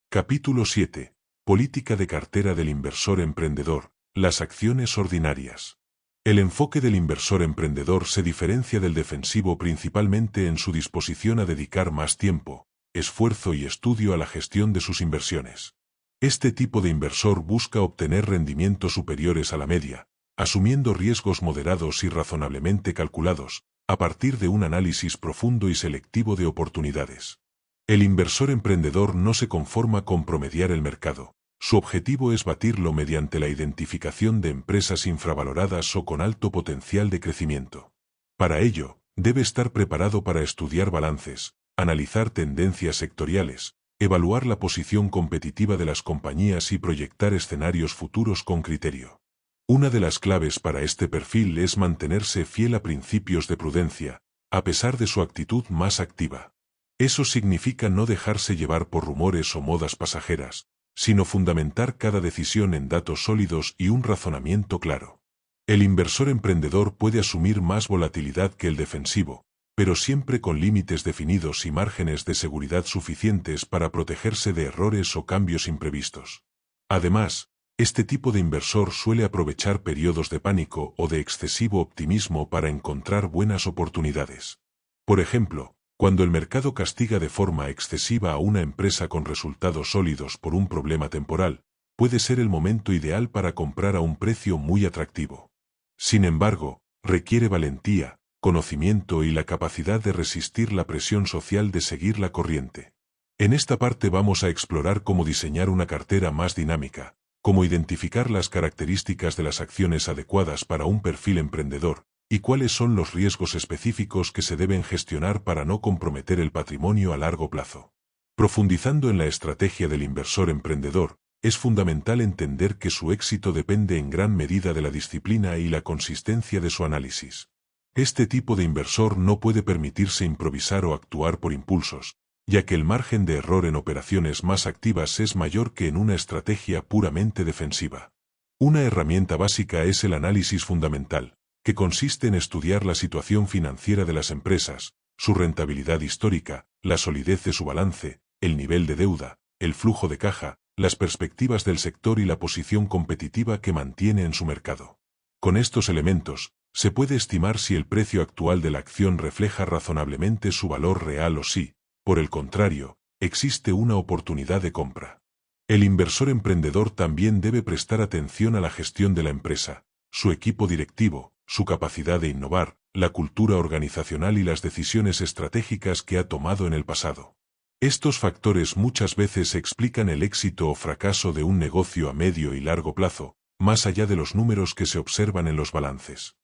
Capítulo 7. Política de cartera del inversor emprendedor, las acciones ordinarias. El enfoque del inversor emprendedor se diferencia del defensivo principalmente en su disposición a dedicar más tiempo, esfuerzo y estudio a la gestión de sus inversiones. Este tipo de inversor busca obtener rendimientos superiores a la media, asumiendo riesgos moderados y razonablemente calculados, a partir de un análisis profundo y selectivo de oportunidades. El inversor emprendedor no se conforma con promediar el mercado. Su objetivo es batirlo mediante la identificación de empresas infravaloradas o con alto potencial de crecimiento. Para ello, debe estar preparado para estudiar balances, analizar tendencias sectoriales, evaluar la posición competitiva de las compañías y proyectar escenarios futuros con criterio. Una de las claves para este perfil es mantenerse fiel a principios de prudencia, a pesar de su actitud más activa. Eso significa no dejarse llevar por rumores o modas pasajeras, sino fundamentar cada decisión en datos sólidos y un razonamiento claro. El inversor emprendedor puede asumir más volatilidad que el defensivo, pero siempre con límites definidos y márgenes de seguridad suficientes para protegerse de errores o cambios imprevistos. Además, este tipo de inversor suele aprovechar periodos de pánico o de excesivo optimismo para encontrar buenas oportunidades. Por ejemplo, cuando el mercado castiga de forma excesiva a una empresa con resultados sólidos por un problema temporal, puede ser el momento ideal para comprar a un precio muy atractivo. Sin embargo, requiere valentía, conocimiento y la capacidad de resistir la presión social de seguir la corriente. En esta parte vamos a explorar cómo diseñar una cartera más dinámica, cómo identificar las características de las acciones adecuadas para un perfil emprendedor, y cuáles son los riesgos específicos que se deben gestionar para no comprometer el patrimonio a largo plazo. Profundizando en la estrategia del inversor emprendedor, es fundamental entender que su éxito depende en gran medida de la disciplina y la consistencia de su análisis. Este tipo de inversor no puede permitirse improvisar o actuar por impulsos, ya que el margen de error en operaciones más activas es mayor que en una estrategia puramente defensiva. Una herramienta básica es el análisis fundamental, que consiste en estudiar la situación financiera de las empresas, su rentabilidad histórica, la solidez de su balance, el nivel de deuda, el flujo de caja, las perspectivas del sector y la posición competitiva que mantiene en su mercado. Con estos elementos, se puede estimar si el precio actual de la acción refleja razonablemente su valor real o si, por el contrario, existe una oportunidad de compra. El inversor emprendedor también debe prestar atención a la gestión de la empresa, su equipo directivo, su capacidad de innovar, la cultura organizacional y las decisiones estratégicas que ha tomado en el pasado. Estos factores muchas veces explican el éxito o fracaso de un negocio a medio y largo plazo, más allá de los números que se observan en los balances.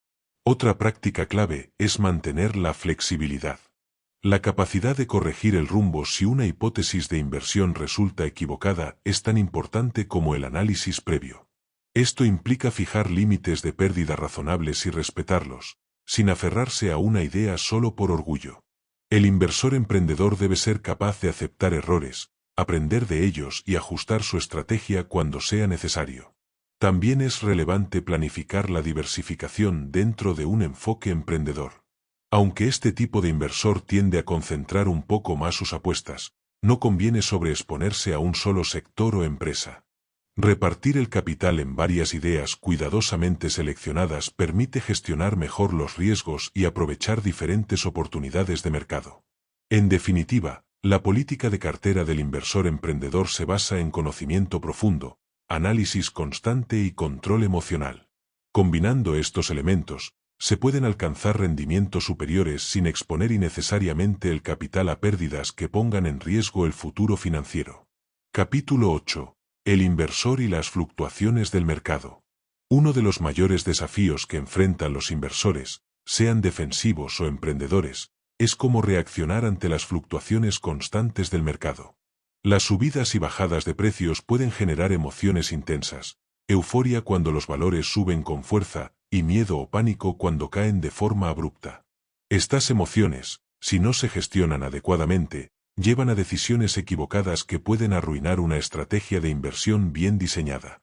Otra práctica clave es mantener la flexibilidad. La capacidad de corregir el rumbo si una hipótesis de inversión resulta equivocada es tan importante como el análisis previo. Esto implica fijar límites de pérdida razonables y respetarlos, sin aferrarse a una idea solo por orgullo. El inversor emprendedor debe ser capaz de aceptar errores, aprender de ellos y ajustar su estrategia cuando sea necesario. También es relevante planificar la diversificación dentro de un enfoque emprendedor. Aunque este tipo de inversor tiende a concentrar un poco más sus apuestas, no conviene sobreexponerse a un solo sector o empresa. Repartir el capital en varias ideas cuidadosamente seleccionadas permite gestionar mejor los riesgos y aprovechar diferentes oportunidades de mercado. En definitiva, la política de cartera del inversor emprendedor se basa en conocimiento profundo, análisis constante y control emocional. Combinando estos elementos, se pueden alcanzar rendimientos superiores sin exponer innecesariamente el capital a pérdidas que pongan en riesgo el futuro financiero. Capítulo 8. El inversor y las fluctuaciones del mercado. Uno de los mayores desafíos que enfrentan los inversores, sean defensivos o emprendedores, es cómo reaccionar ante las fluctuaciones constantes del mercado. Las subidas y bajadas de precios pueden generar emociones intensas, euforia cuando los valores suben con fuerza, y miedo o pánico cuando caen de forma abrupta. Estas emociones, si no se gestionan adecuadamente, llevan a decisiones equivocadas que pueden arruinar una estrategia de inversión bien diseñada.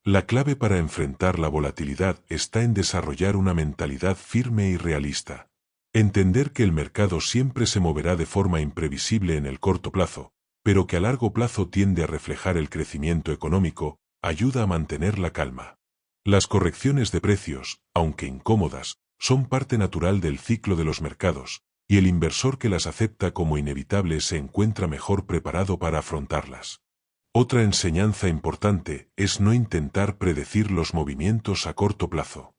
La clave para enfrentar la volatilidad está en desarrollar una mentalidad firme y realista. Entender que el mercado siempre se moverá de forma imprevisible en el corto plazo, pero que a largo plazo tiende a reflejar el crecimiento económico, ayuda a mantener la calma. Las correcciones de precios, aunque incómodas, son parte natural del ciclo de los mercados, y el inversor que las acepta como inevitables se encuentra mejor preparado para afrontarlas. Otra enseñanza importante es no intentar predecir los movimientos a corto plazo.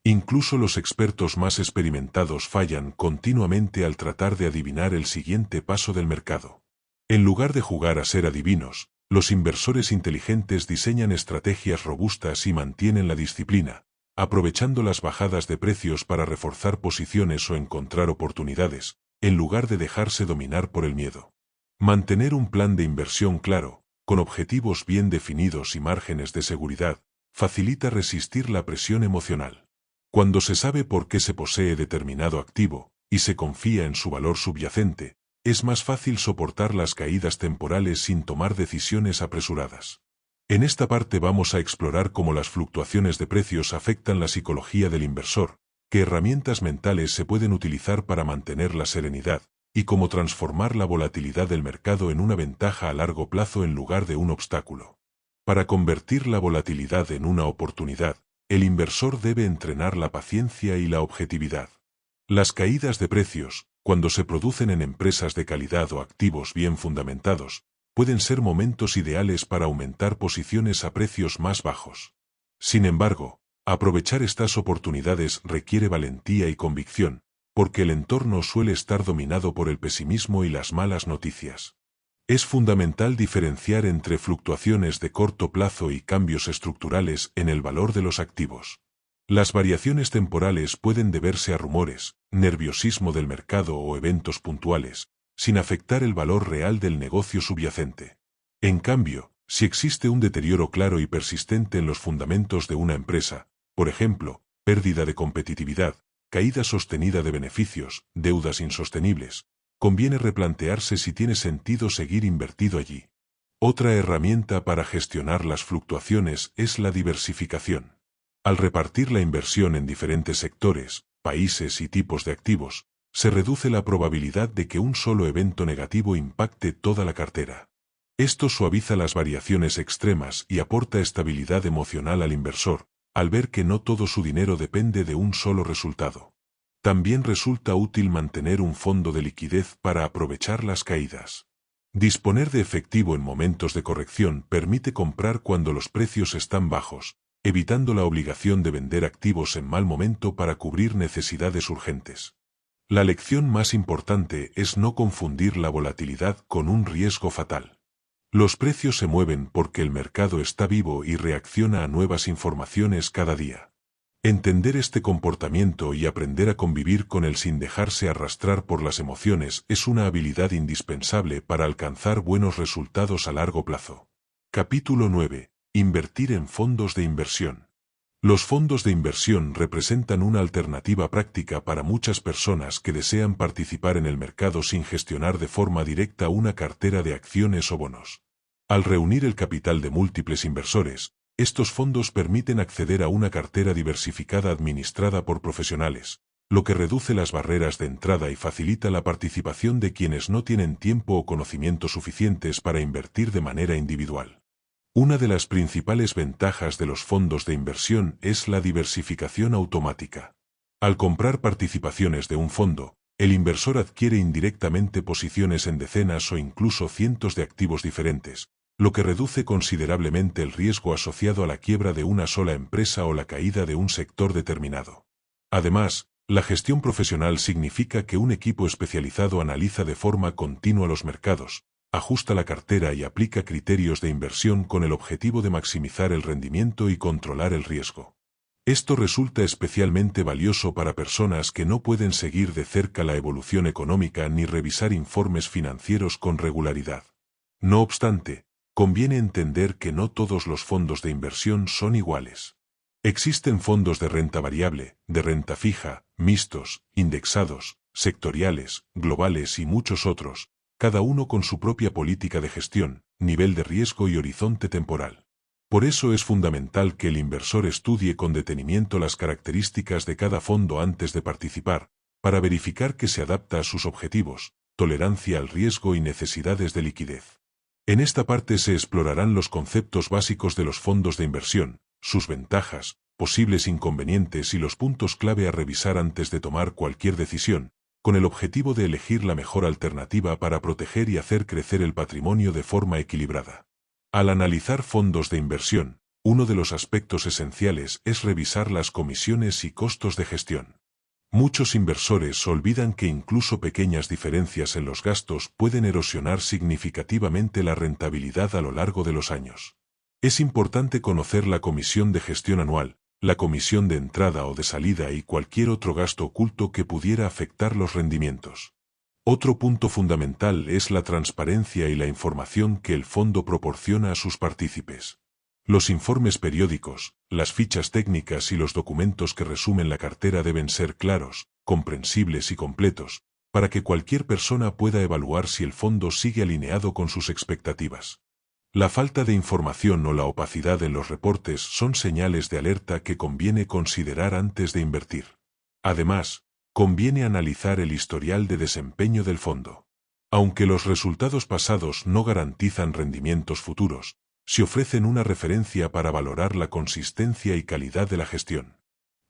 Incluso los expertos más experimentados fallan continuamente al tratar de adivinar el siguiente paso del mercado. En lugar de jugar a ser adivinos, los inversores inteligentes diseñan estrategias robustas y mantienen la disciplina, aprovechando las bajadas de precios para reforzar posiciones o encontrar oportunidades, en lugar de dejarse dominar por el miedo. Mantener un plan de inversión claro, con objetivos bien definidos y márgenes de seguridad, facilita resistir la presión emocional. Cuando se sabe por qué se posee determinado activo, y se confía en su valor subyacente, es más fácil soportar las caídas temporales sin tomar decisiones apresuradas. En esta parte vamos a explorar cómo las fluctuaciones de precios afectan la psicología del inversor, qué herramientas mentales se pueden utilizar para mantener la serenidad, y cómo transformar la volatilidad del mercado en una ventaja a largo plazo en lugar de un obstáculo. Para convertir la volatilidad en una oportunidad, el inversor debe entrenar la paciencia y la objetividad. Las caídas de precios, cuando se producen en empresas de calidad o activos bien fundamentados, pueden ser momentos ideales para aumentar posiciones a precios más bajos. Sin embargo, aprovechar estas oportunidades requiere valentía y convicción, porque el entorno suele estar dominado por el pesimismo y las malas noticias. Es fundamental diferenciar entre fluctuaciones de corto plazo y cambios estructurales en el valor de los activos. Las variaciones temporales pueden deberse a rumores, nerviosismo del mercado o eventos puntuales, sin afectar el valor real del negocio subyacente. En cambio, si existe un deterioro claro y persistente en los fundamentos de una empresa, por ejemplo, pérdida de competitividad, caída sostenida de beneficios, deudas insostenibles, conviene replantearse si tiene sentido seguir invertido allí. Otra herramienta para gestionar las fluctuaciones es la diversificación. Al repartir la inversión en diferentes sectores, países y tipos de activos, se reduce la probabilidad de que un solo evento negativo impacte toda la cartera. Esto suaviza las variaciones extremas y aporta estabilidad emocional al inversor, al ver que no todo su dinero depende de un solo resultado. También resulta útil mantener un fondo de liquidez para aprovechar las caídas. Disponer de efectivo en momentos de corrección permite comprar cuando los precios están bajos, evitando la obligación de vender activos en mal momento para cubrir necesidades urgentes. La lección más importante es no confundir la volatilidad con un riesgo fatal. Los precios se mueven porque el mercado está vivo y reacciona a nuevas informaciones cada día. Entender este comportamiento y aprender a convivir con él sin dejarse arrastrar por las emociones es una habilidad indispensable para alcanzar buenos resultados a largo plazo. Capítulo 9. Invertir en fondos de inversión. Los fondos de inversión representan una alternativa práctica para muchas personas que desean participar en el mercado sin gestionar de forma directa una cartera de acciones o bonos. Al reunir el capital de múltiples inversores, estos fondos permiten acceder a una cartera diversificada administrada por profesionales, lo que reduce las barreras de entrada y facilita la participación de quienes no tienen tiempo o conocimientos suficientes para invertir de manera individual. Una de las principales ventajas de los fondos de inversión es la diversificación automática. Al comprar participaciones de un fondo, el inversor adquiere indirectamente posiciones en decenas o incluso cientos de activos diferentes, lo que reduce considerablemente el riesgo asociado a la quiebra de una sola empresa o la caída de un sector determinado. Además, la gestión profesional significa que un equipo especializado analiza de forma continua los mercados, ajusta la cartera y aplica criterios de inversión con el objetivo de maximizar el rendimiento y controlar el riesgo. Esto resulta especialmente valioso para personas que no pueden seguir de cerca la evolución económica ni revisar informes financieros con regularidad. No obstante, conviene entender que no todos los fondos de inversión son iguales. Existen fondos de renta variable, de renta fija, mixtos, indexados, sectoriales, globales y muchos otros, cada uno con su propia política de gestión, nivel de riesgo y horizonte temporal. Por eso es fundamental que el inversor estudie con detenimiento las características de cada fondo antes de participar, para verificar que se adapta a sus objetivos, tolerancia al riesgo y necesidades de liquidez. En esta parte se explorarán los conceptos básicos de los fondos de inversión, sus ventajas, posibles inconvenientes y los puntos clave a revisar antes de tomar cualquier decisión, con el objetivo de elegir la mejor alternativa para proteger y hacer crecer el patrimonio de forma equilibrada. Al analizar fondos de inversión, uno de los aspectos esenciales es revisar las comisiones y costos de gestión. Muchos inversores olvidan que incluso pequeñas diferencias en los gastos pueden erosionar significativamente la rentabilidad a lo largo de los años. Es importante conocer la comisión de gestión anual, la comisión de entrada o de salida y cualquier otro gasto oculto que pudiera afectar los rendimientos. Otro punto fundamental es la transparencia y la información que el fondo proporciona a sus partícipes. Los informes periódicos, las fichas técnicas y los documentos que resumen la cartera deben ser claros, comprensibles y completos, para que cualquier persona pueda evaluar si el fondo sigue alineado con sus expectativas. La falta de información o la opacidad en los reportes son señales de alerta que conviene considerar antes de invertir. Además, conviene analizar el historial de desempeño del fondo. Aunque los resultados pasados no garantizan rendimientos futuros, se ofrecen una referencia para valorar la consistencia y calidad de la gestión.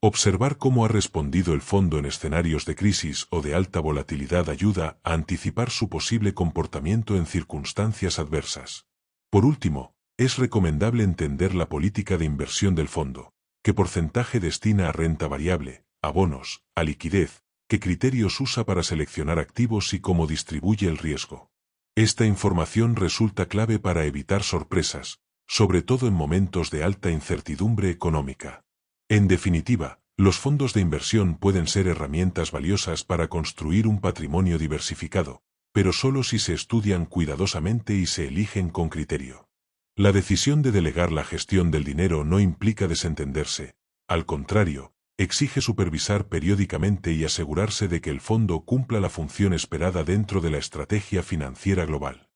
Observar cómo ha respondido el fondo en escenarios de crisis o de alta volatilidad ayuda a anticipar su posible comportamiento en circunstancias adversas. Por último, es recomendable entender la política de inversión del fondo, qué porcentaje destina a renta variable, a bonos, a liquidez, qué criterios usa para seleccionar activos y cómo distribuye el riesgo. Esta información resulta clave para evitar sorpresas, sobre todo en momentos de alta incertidumbre económica. En definitiva, los fondos de inversión pueden ser herramientas valiosas para construir un patrimonio diversificado, pero solo si se estudian cuidadosamente y se eligen con criterio. La decisión de delegar la gestión del dinero no implica desentenderse, al contrario, exige supervisar periódicamente y asegurarse de que el fondo cumpla la función esperada dentro de la estrategia financiera global.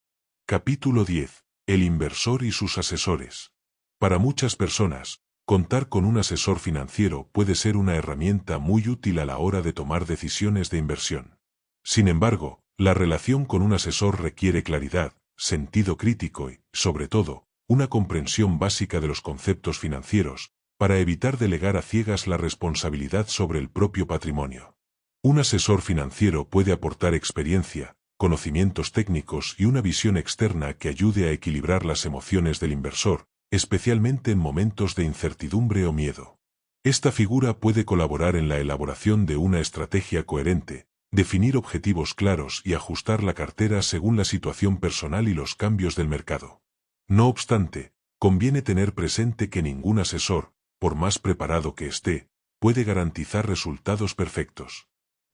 Capítulo 10. El inversor y sus asesores. Para muchas personas, contar con un asesor financiero puede ser una herramienta muy útil a la hora de tomar decisiones de inversión. Sin embargo, la relación con un asesor requiere claridad, sentido crítico y, sobre todo, una comprensión básica de los conceptos financieros, para evitar delegar a ciegas la responsabilidad sobre el propio patrimonio. Un asesor financiero puede aportar experiencia, conocimientos técnicos y una visión externa que ayude a equilibrar las emociones del inversor, especialmente en momentos de incertidumbre o miedo. Esta figura puede colaborar en la elaboración de una estrategia coherente, definir objetivos claros y ajustar la cartera según la situación personal y los cambios del mercado. No obstante, conviene tener presente que ningún asesor, por más preparado que esté, puede garantizar resultados perfectos.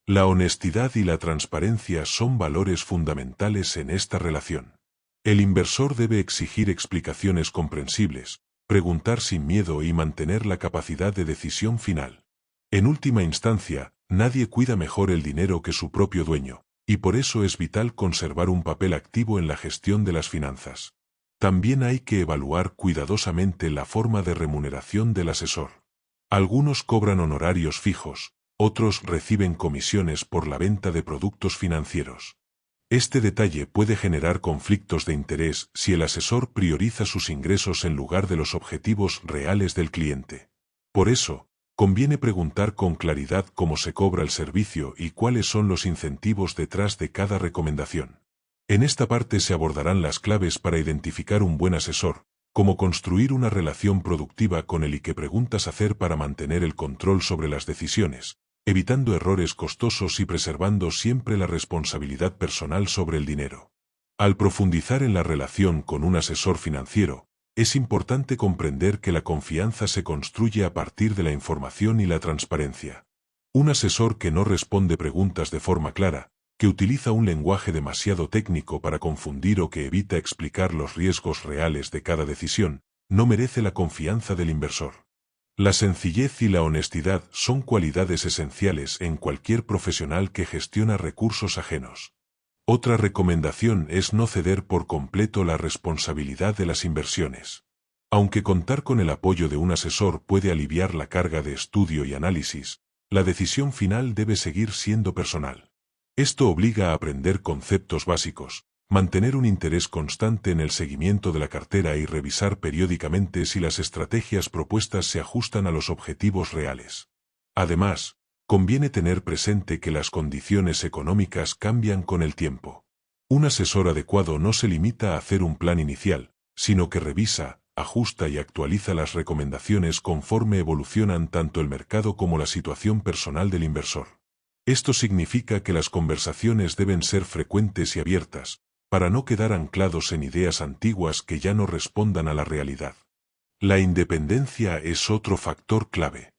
La honestidad y la transparencia son valores fundamentales en esta relación. El inversor debe exigir explicaciones comprensibles, preguntar sin miedo y mantener la capacidad de decisión final. En última instancia, nadie cuida mejor el dinero que su propio dueño, y por eso es vital conservar un papel activo en la gestión de las finanzas. También hay que evaluar cuidadosamente la forma de remuneración del asesor. Algunos cobran honorarios fijos, otros reciben comisiones por la venta de productos financieros. Este detalle puede generar conflictos de interés si el asesor prioriza sus ingresos en lugar de los objetivos reales del cliente. Por eso, conviene preguntar con claridad cómo se cobra el servicio y cuáles son los incentivos detrás de cada recomendación. En esta parte se abordarán las claves para identificar un buen asesor, cómo construir una relación productiva con él y qué preguntas hacer para mantener el control sobre las decisiones, evitando errores costosos y preservando siempre la responsabilidad personal sobre el dinero. Al profundizar en la relación con un asesor financiero, es importante comprender que la confianza se construye a partir de la información y la transparencia. Un asesor que no responde preguntas de forma clara, que utiliza un lenguaje demasiado técnico para confundir o que evita explicar los riesgos reales de cada decisión, no merece la confianza del inversor. La sencillez y la honestidad son cualidades esenciales en cualquier profesional que gestiona recursos ajenos. Otra recomendación es no ceder por completo la responsabilidad de las inversiones. Aunque contar con el apoyo de un asesor puede aliviar la carga de estudio y análisis, la decisión final debe seguir siendo personal. Esto obliga a aprender conceptos básicos, Mantener un interés constante en el seguimiento de la cartera y revisar periódicamente si las estrategias propuestas se ajustan a los objetivos reales. Además, conviene tener presente que las condiciones económicas cambian con el tiempo. Un asesor adecuado no se limita a hacer un plan inicial, sino que revisa, ajusta y actualiza las recomendaciones conforme evolucionan tanto el mercado como la situación personal del inversor. Esto significa que las conversaciones deben ser frecuentes y abiertas, para no quedar anclados en ideas antiguas que ya no respondan a la realidad. La independencia es otro factor clave.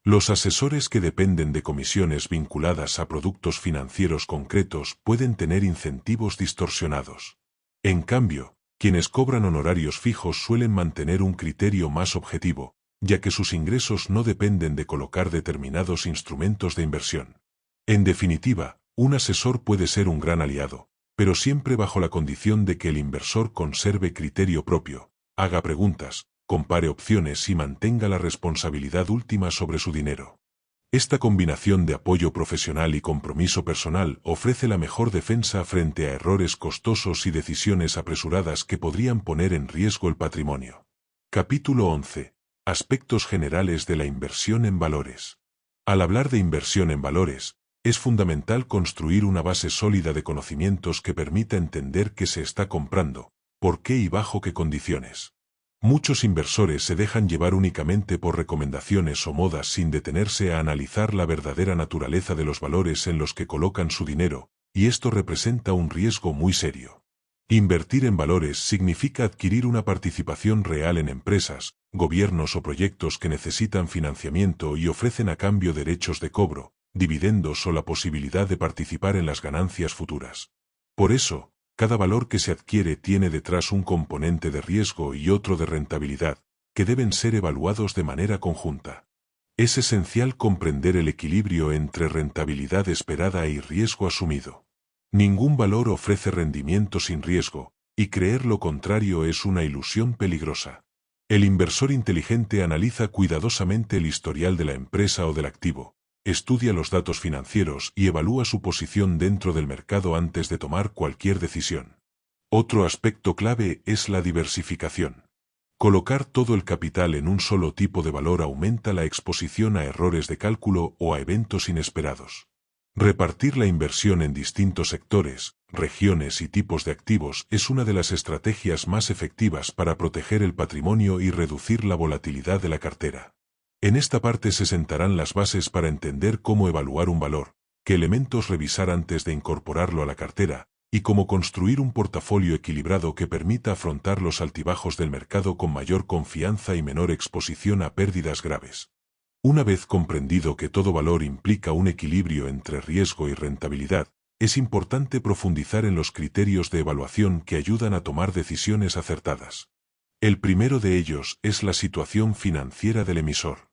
Los asesores que dependen de comisiones vinculadas a productos financieros concretos pueden tener incentivos distorsionados. En cambio, quienes cobran honorarios fijos suelen mantener un criterio más objetivo, ya que sus ingresos no dependen de colocar determinados instrumentos de inversión. En definitiva, un asesor puede ser un gran aliado, pero siempre bajo la condición de que el inversor conserve criterio propio, haga preguntas, compare opciones y mantenga la responsabilidad última sobre su dinero. Esta combinación de apoyo profesional y compromiso personal ofrece la mejor defensa frente a errores costosos y decisiones apresuradas que podrían poner en riesgo el patrimonio. Capítulo 11. Aspectos generales de la inversión en valores. Al hablar de inversión en valores, es fundamental construir una base sólida de conocimientos que permita entender qué se está comprando, por qué y bajo qué condiciones. Muchos inversores se dejan llevar únicamente por recomendaciones o modas sin detenerse a analizar la verdadera naturaleza de los valores en los que colocan su dinero, y esto representa un riesgo muy serio. Invertir en valores significa adquirir una participación real en empresas, gobiernos o proyectos que necesitan financiamiento y ofrecen a cambio derechos de cobro, dividendos o la posibilidad de participar en las ganancias futuras. Por eso, cada valor que se adquiere tiene detrás un componente de riesgo y otro de rentabilidad, que deben ser evaluados de manera conjunta. Es esencial comprender el equilibrio entre rentabilidad esperada y riesgo asumido. Ningún valor ofrece rendimiento sin riesgo, y creer lo contrario es una ilusión peligrosa. El inversor inteligente analiza cuidadosamente el historial de la empresa o del activo, estudia los datos financieros y evalúa su posición dentro del mercado antes de tomar cualquier decisión. Otro aspecto clave es la diversificación. Colocar todo el capital en un solo tipo de valor aumenta la exposición a errores de cálculo o a eventos inesperados. Repartir la inversión en distintos sectores, regiones y tipos de activos es una de las estrategias más efectivas para proteger el patrimonio y reducir la volatilidad de la cartera. En esta parte se sentarán las bases para entender cómo evaluar un valor, qué elementos revisar antes de incorporarlo a la cartera, y cómo construir un portafolio equilibrado que permita afrontar los altibajos del mercado con mayor confianza y menor exposición a pérdidas graves. Una vez comprendido que todo valor implica un equilibrio entre riesgo y rentabilidad, es importante profundizar en los criterios de evaluación que ayudan a tomar decisiones acertadas. El primero de ellos es la situación financiera del emisor.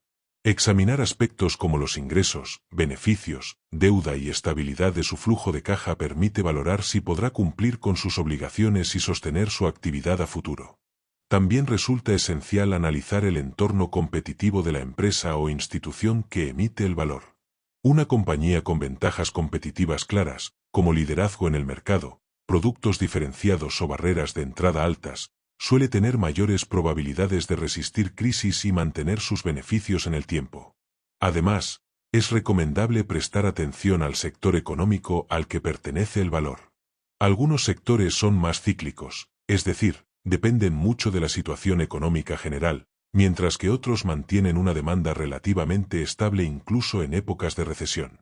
Examinar aspectos como los ingresos, beneficios, deuda y estabilidad de su flujo de caja permite valorar si podrá cumplir con sus obligaciones y sostener su actividad a futuro. También resulta esencial analizar el entorno competitivo de la empresa o institución que emite el valor. Una compañía con ventajas competitivas claras, como liderazgo en el mercado, productos diferenciados o barreras de entrada altas, suele tener mayores probabilidades de resistir crisis y mantener sus beneficios en el tiempo. Además, es recomendable prestar atención al sector económico al que pertenece el valor. Algunos sectores son más cíclicos, es decir, dependen mucho de la situación económica general, mientras que otros mantienen una demanda relativamente estable incluso en épocas de recesión.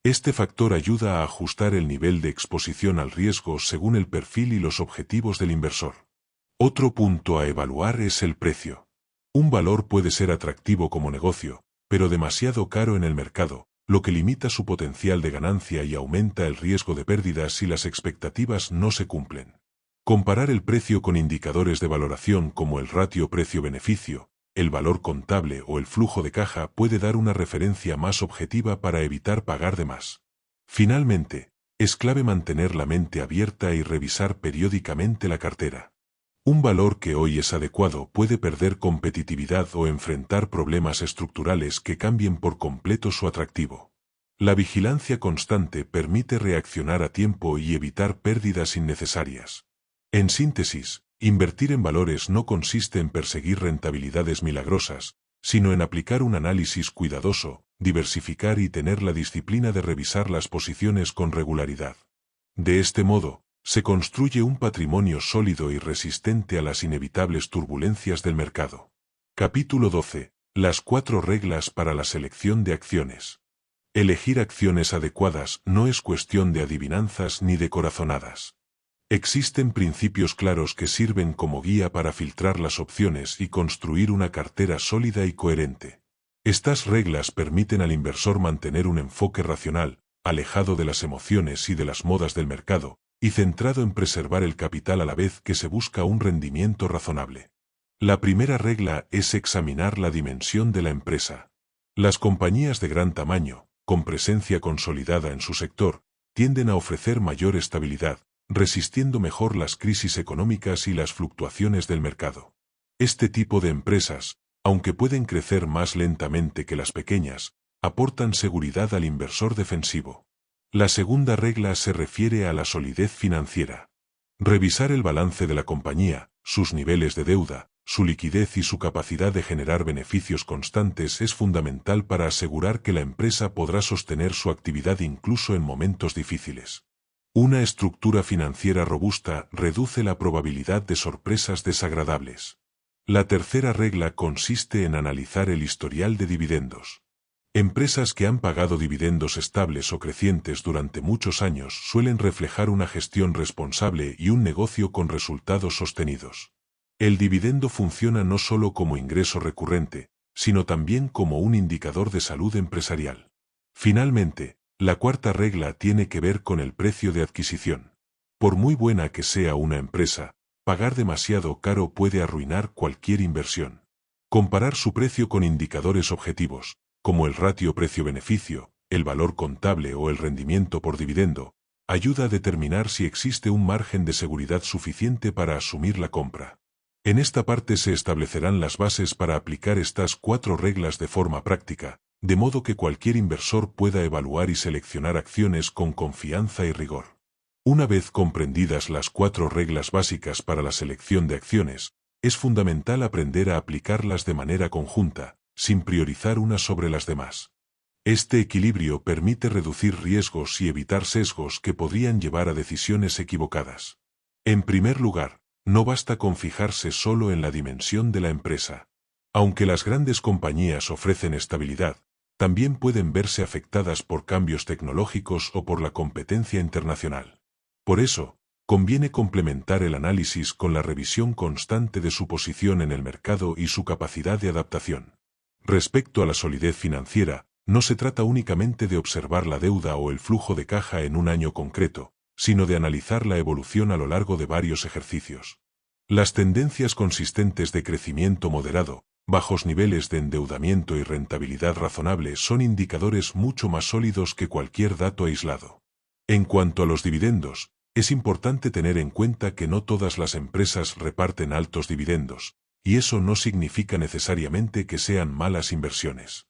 Este factor ayuda a ajustar el nivel de exposición al riesgo según el perfil y los objetivos del inversor. Otro punto a evaluar es el precio. Un valor puede ser atractivo como negocio, pero demasiado caro en el mercado, lo que limita su potencial de ganancia y aumenta el riesgo de pérdidas si las expectativas no se cumplen. Comparar el precio con indicadores de valoración como el ratio precio-beneficio, el valor contable o el flujo de caja puede dar una referencia más objetiva para evitar pagar de más. Finalmente, es clave mantener la mente abierta y revisar periódicamente la cartera. Un valor que hoy es adecuado puede perder competitividad o enfrentar problemas estructurales que cambien por completo su atractivo. La vigilancia constante permite reaccionar a tiempo y evitar pérdidas innecesarias. En síntesis, invertir en valores no consiste en perseguir rentabilidades milagrosas, sino en aplicar un análisis cuidadoso, diversificar y tener la disciplina de revisar las posiciones con regularidad. De este modo, se construye un patrimonio sólido y resistente a las inevitables turbulencias del mercado. Capítulo 12. Las 4 reglas para la selección de acciones. Elegir acciones adecuadas no es cuestión de adivinanzas ni de corazonadas. Existen principios claros que sirven como guía para filtrar las opciones y construir una cartera sólida y coherente. Estas reglas permiten al inversor mantener un enfoque racional, alejado de las emociones y de las modas del mercado, y centrado en preservar el capital a la vez que se busca un rendimiento razonable. La primera regla es examinar la dimensión de la empresa. Las compañías de gran tamaño, con presencia consolidada en su sector, tienden a ofrecer mayor estabilidad, resistiendo mejor las crisis económicas y las fluctuaciones del mercado. Este tipo de empresas, aunque pueden crecer más lentamente que las pequeñas, aportan seguridad al inversor defensivo. La segunda regla se refiere a la solidez financiera. Revisar el balance de la compañía, sus niveles de deuda, su liquidez y su capacidad de generar beneficios constantes es fundamental para asegurar que la empresa podrá sostener su actividad incluso en momentos difíciles. Una estructura financiera robusta reduce la probabilidad de sorpresas desagradables. La tercera regla consiste en analizar el historial de dividendos. Empresas que han pagado dividendos estables o crecientes durante muchos años suelen reflejar una gestión responsable y un negocio con resultados sostenidos. El dividendo funciona no solo como ingreso recurrente, sino también como un indicador de salud empresarial. Finalmente, la cuarta regla tiene que ver con el precio de adquisición. Por muy buena que sea una empresa, pagar demasiado caro puede arruinar cualquier inversión. Comparar su precio con indicadores objetivos, como el ratio precio-beneficio, el valor contable o el rendimiento por dividendo, ayuda a determinar si existe un margen de seguridad suficiente para asumir la compra. En esta parte se establecerán las bases para aplicar estas 4 reglas de forma práctica, de modo que cualquier inversor pueda evaluar y seleccionar acciones con confianza y rigor. Una vez comprendidas las 4 reglas básicas para la selección de acciones, es fundamental aprender a aplicarlas de manera conjunta, sin priorizar unas sobre las demás. Este equilibrio permite reducir riesgos y evitar sesgos que podrían llevar a decisiones equivocadas. En primer lugar, no basta con fijarse solo en la dimensión de la empresa. Aunque las grandes compañías ofrecen estabilidad, también pueden verse afectadas por cambios tecnológicos o por la competencia internacional. Por eso, conviene complementar el análisis con la revisión constante de su posición en el mercado y su capacidad de adaptación. Respecto a la solidez financiera, no se trata únicamente de observar la deuda o el flujo de caja en un año concreto, sino de analizar la evolución a lo largo de varios ejercicios. Las tendencias consistentes de crecimiento moderado, bajos niveles de endeudamiento y rentabilidad razonable son indicadores mucho más sólidos que cualquier dato aislado. En cuanto a los dividendos, es importante tener en cuenta que no todas las empresas reparten altos dividendos, y eso no significa necesariamente que sean malas inversiones.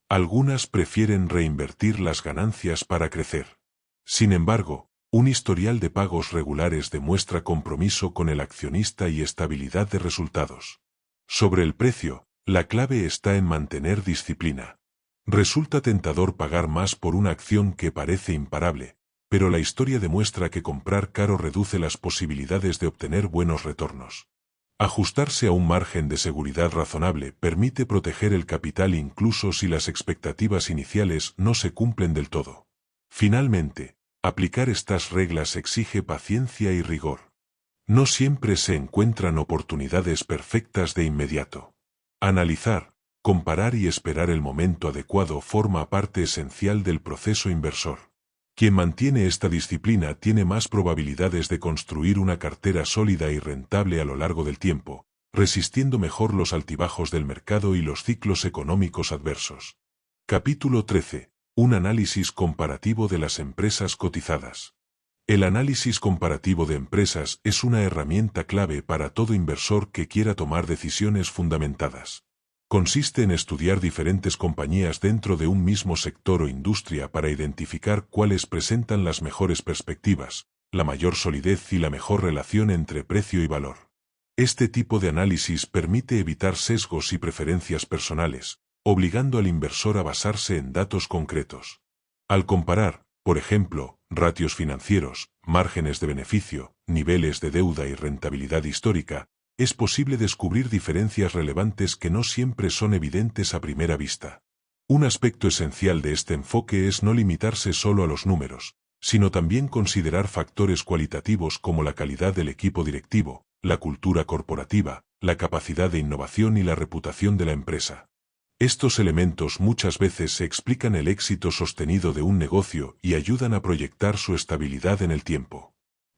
Algunas prefieren reinvertir las ganancias para crecer. Sin embargo, un historial de pagos regulares demuestra compromiso con el accionista y estabilidad de resultados. Sobre el precio, la clave está en mantener disciplina. Resulta tentador pagar más por una acción que parece imparable, pero la historia demuestra que comprar caro reduce las posibilidades de obtener buenos retornos. Ajustarse a un margen de seguridad razonable permite proteger el capital incluso si las expectativas iniciales no se cumplen del todo. Finalmente, aplicar estas reglas exige paciencia y rigor. No siempre se encuentran oportunidades perfectas de inmediato. Analizar, comparar y esperar el momento adecuado forma parte esencial del proceso inversor. Quien mantiene esta disciplina tiene más probabilidades de construir una cartera sólida y rentable a lo largo del tiempo, resistiendo mejor los altibajos del mercado y los ciclos económicos adversos. Capítulo 13. Un análisis comparativo de las empresas cotizadas. El análisis comparativo de empresas es una herramienta clave para todo inversor que quiera tomar decisiones fundamentadas. Consiste en estudiar diferentes compañías dentro de un mismo sector o industria para identificar cuáles presentan las mejores perspectivas, la mayor solidez y la mejor relación entre precio y valor. Este tipo de análisis permite evitar sesgos y preferencias personales, obligando al inversor a basarse en datos concretos. Al comparar, por ejemplo, ratios financieros, márgenes de beneficio, niveles de deuda y rentabilidad histórica, es posible descubrir diferencias relevantes que no siempre son evidentes a primera vista. Un aspecto esencial de este enfoque es no limitarse solo a los números, sino también considerar factores cualitativos como la calidad del equipo directivo, la cultura corporativa, la capacidad de innovación y la reputación de la empresa. Estos elementos muchas veces explican el éxito sostenido de un negocio y ayudan a proyectar su estabilidad en el tiempo.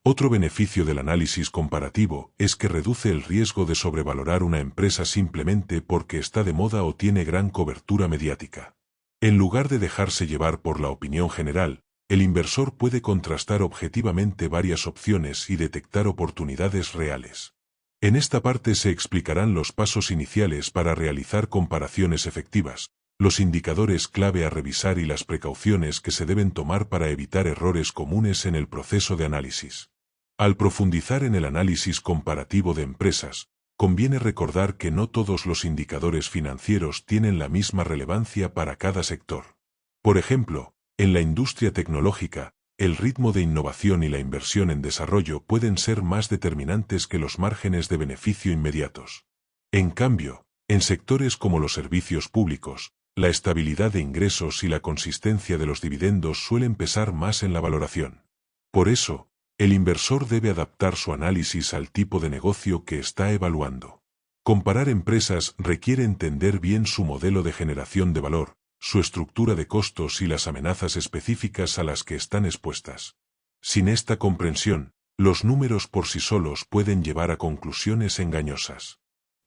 Otro beneficio del análisis comparativo es que reduce el riesgo de sobrevalorar una empresa simplemente porque está de moda o tiene gran cobertura mediática. En lugar de dejarse llevar por la opinión general, el inversor puede contrastar objetivamente varias opciones y detectar oportunidades reales. En esta parte se explicarán los pasos iniciales para realizar comparaciones efectivas, los indicadores clave a revisar y las precauciones que se deben tomar para evitar errores comunes en el proceso de análisis. Al profundizar en el análisis comparativo de empresas, conviene recordar que no todos los indicadores financieros tienen la misma relevancia para cada sector. Por ejemplo, en la industria tecnológica, el ritmo de innovación y la inversión en desarrollo pueden ser más determinantes que los márgenes de beneficio inmediatos. En cambio, en sectores como los servicios públicos, la estabilidad de ingresos y la consistencia de los dividendos suelen pesar más en la valoración. Por eso, el inversor debe adaptar su análisis al tipo de negocio que está evaluando. Comparar empresas requiere entender bien su modelo de generación de valor, su estructura de costos y las amenazas específicas a las que están expuestas. Sin esta comprensión, los números por sí solos pueden llevar a conclusiones engañosas.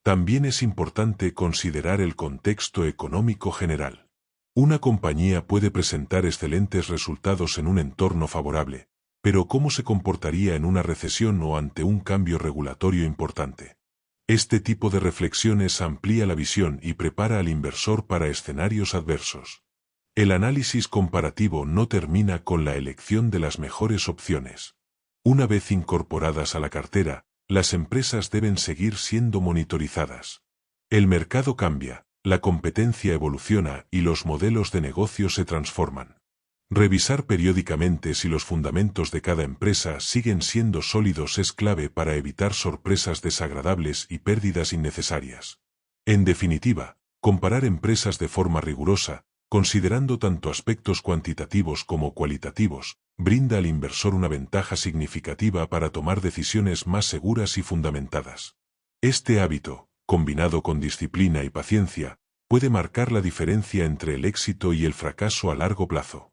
También es importante considerar el contexto económico general. Una compañía puede presentar excelentes resultados en un entorno favorable, pero ¿cómo se comportaría en una recesión o ante un cambio regulatorio importante? Este tipo de reflexiones amplía la visión y prepara al inversor para escenarios adversos. El análisis comparativo no termina con la elección de las mejores opciones. Una vez incorporadas a la cartera, las empresas deben seguir siendo monitorizadas. El mercado cambia, la competencia evoluciona y los modelos de negocio se transforman. Revisar periódicamente si los fundamentos de cada empresa siguen siendo sólidos es clave para evitar sorpresas desagradables y pérdidas innecesarias. En definitiva, comparar empresas de forma rigurosa, considerando tanto aspectos cuantitativos como cualitativos, brinda al inversor una ventaja significativa para tomar decisiones más seguras y fundamentadas. Este hábito, combinado con disciplina y paciencia, puede marcar la diferencia entre el éxito y el fracaso a largo plazo.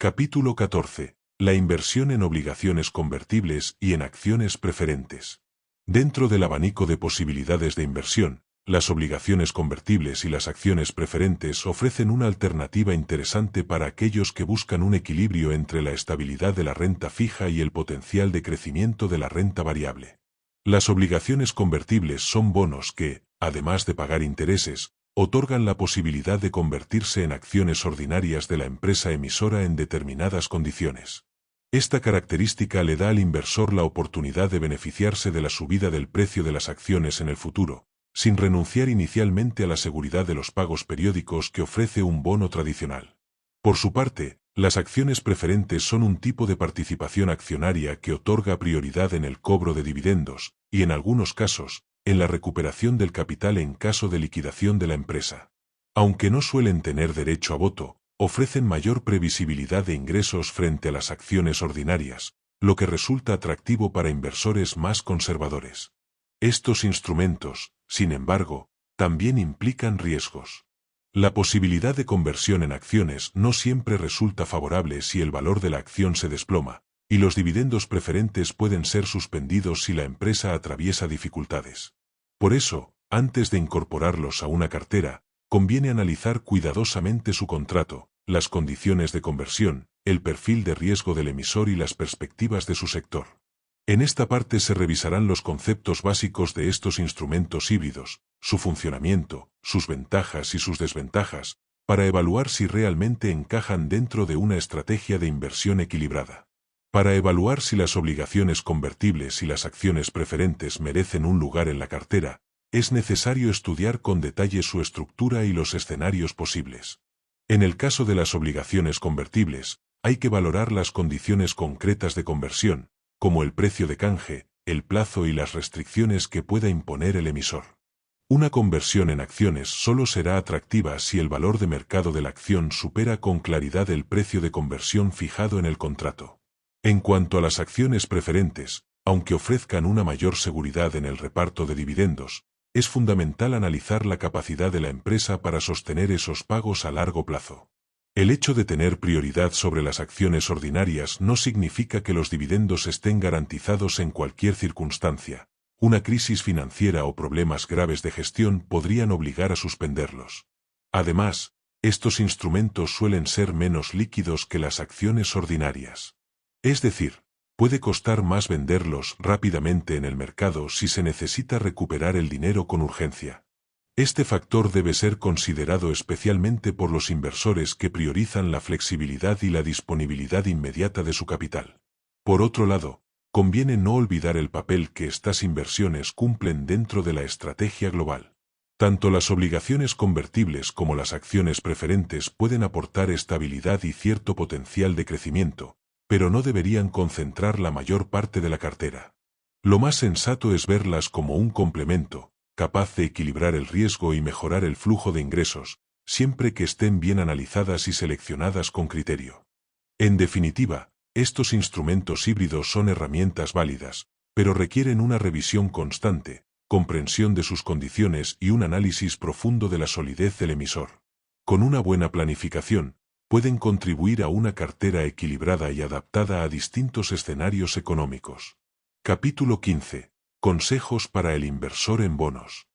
Capítulo 14. La inversión en obligaciones convertibles y en acciones preferentes. Dentro del abanico de posibilidades de inversión, las obligaciones convertibles y las acciones preferentes ofrecen una alternativa interesante para aquellos que buscan un equilibrio entre la estabilidad de la renta fija y el potencial de crecimiento de la renta variable. Las obligaciones convertibles son bonos que, además de pagar intereses, otorgan la posibilidad de convertirse en acciones ordinarias de la empresa emisora en determinadas condiciones. Esta característica le da al inversor la oportunidad de beneficiarse de la subida del precio de las acciones en el futuro, sin renunciar inicialmente a la seguridad de los pagos periódicos que ofrece un bono tradicional. Por su parte, las acciones preferentes son un tipo de participación accionaria que otorga prioridad en el cobro de dividendos, y en algunos casos, en la recuperación del capital en caso de liquidación de la empresa. Aunque no suelen tener derecho a voto, ofrecen mayor previsibilidad de ingresos frente a las acciones ordinarias, lo que resulta atractivo para inversores más conservadores. Estos instrumentos, sin embargo, también implican riesgos. La posibilidad de conversión en acciones no siempre resulta favorable si el valor de la acción se desploma, y los dividendos preferentes pueden ser suspendidos si la empresa atraviesa dificultades. Por eso, antes de incorporarlos a una cartera, conviene analizar cuidadosamente su contrato, las condiciones de conversión, el perfil de riesgo del emisor y las perspectivas de su sector. En esta parte se revisarán los conceptos básicos de estos instrumentos híbridos, su funcionamiento, sus ventajas y sus desventajas, para evaluar si realmente encajan dentro de una estrategia de inversión equilibrada. Para evaluar si las obligaciones convertibles y las acciones preferentes merecen un lugar en la cartera, es necesario estudiar con detalle su estructura y los escenarios posibles. En el caso de las obligaciones convertibles, hay que valorar las condiciones concretas de conversión, como el precio de canje, el plazo y las restricciones que pueda imponer el emisor. Una conversión en acciones solo será atractiva si el valor de mercado de la acción supera con claridad el precio de conversión fijado en el contrato. En cuanto a las acciones preferentes, aunque ofrezcan una mayor seguridad en el reparto de dividendos, es fundamental analizar la capacidad de la empresa para sostener esos pagos a largo plazo. El hecho de tener prioridad sobre las acciones ordinarias no significa que los dividendos estén garantizados en cualquier circunstancia. Una crisis financiera o problemas graves de gestión podrían obligar a suspenderlos. Además, estos instrumentos suelen ser menos líquidos que las acciones ordinarias. Es decir, puede costar más venderlos rápidamente en el mercado si se necesita recuperar el dinero con urgencia. Este factor debe ser considerado especialmente por los inversores que priorizan la flexibilidad y la disponibilidad inmediata de su capital. Por otro lado, conviene no olvidar el papel que estas inversiones cumplen dentro de la estrategia global. Tanto las obligaciones convertibles como las acciones preferentes pueden aportar estabilidad y cierto potencial de crecimiento, pero no deberían concentrar la mayor parte de la cartera. Lo más sensato es verlas como un complemento, capaz de equilibrar el riesgo y mejorar el flujo de ingresos, siempre que estén bien analizadas y seleccionadas con criterio. En definitiva, estos instrumentos híbridos son herramientas válidas, pero requieren una revisión constante, comprensión de sus condiciones y un análisis profundo de la solidez del emisor. Con una buena planificación, pueden contribuir a una cartera equilibrada y adaptada a distintos escenarios económicos. Capítulo 15. Consejos para el inversor en bonos.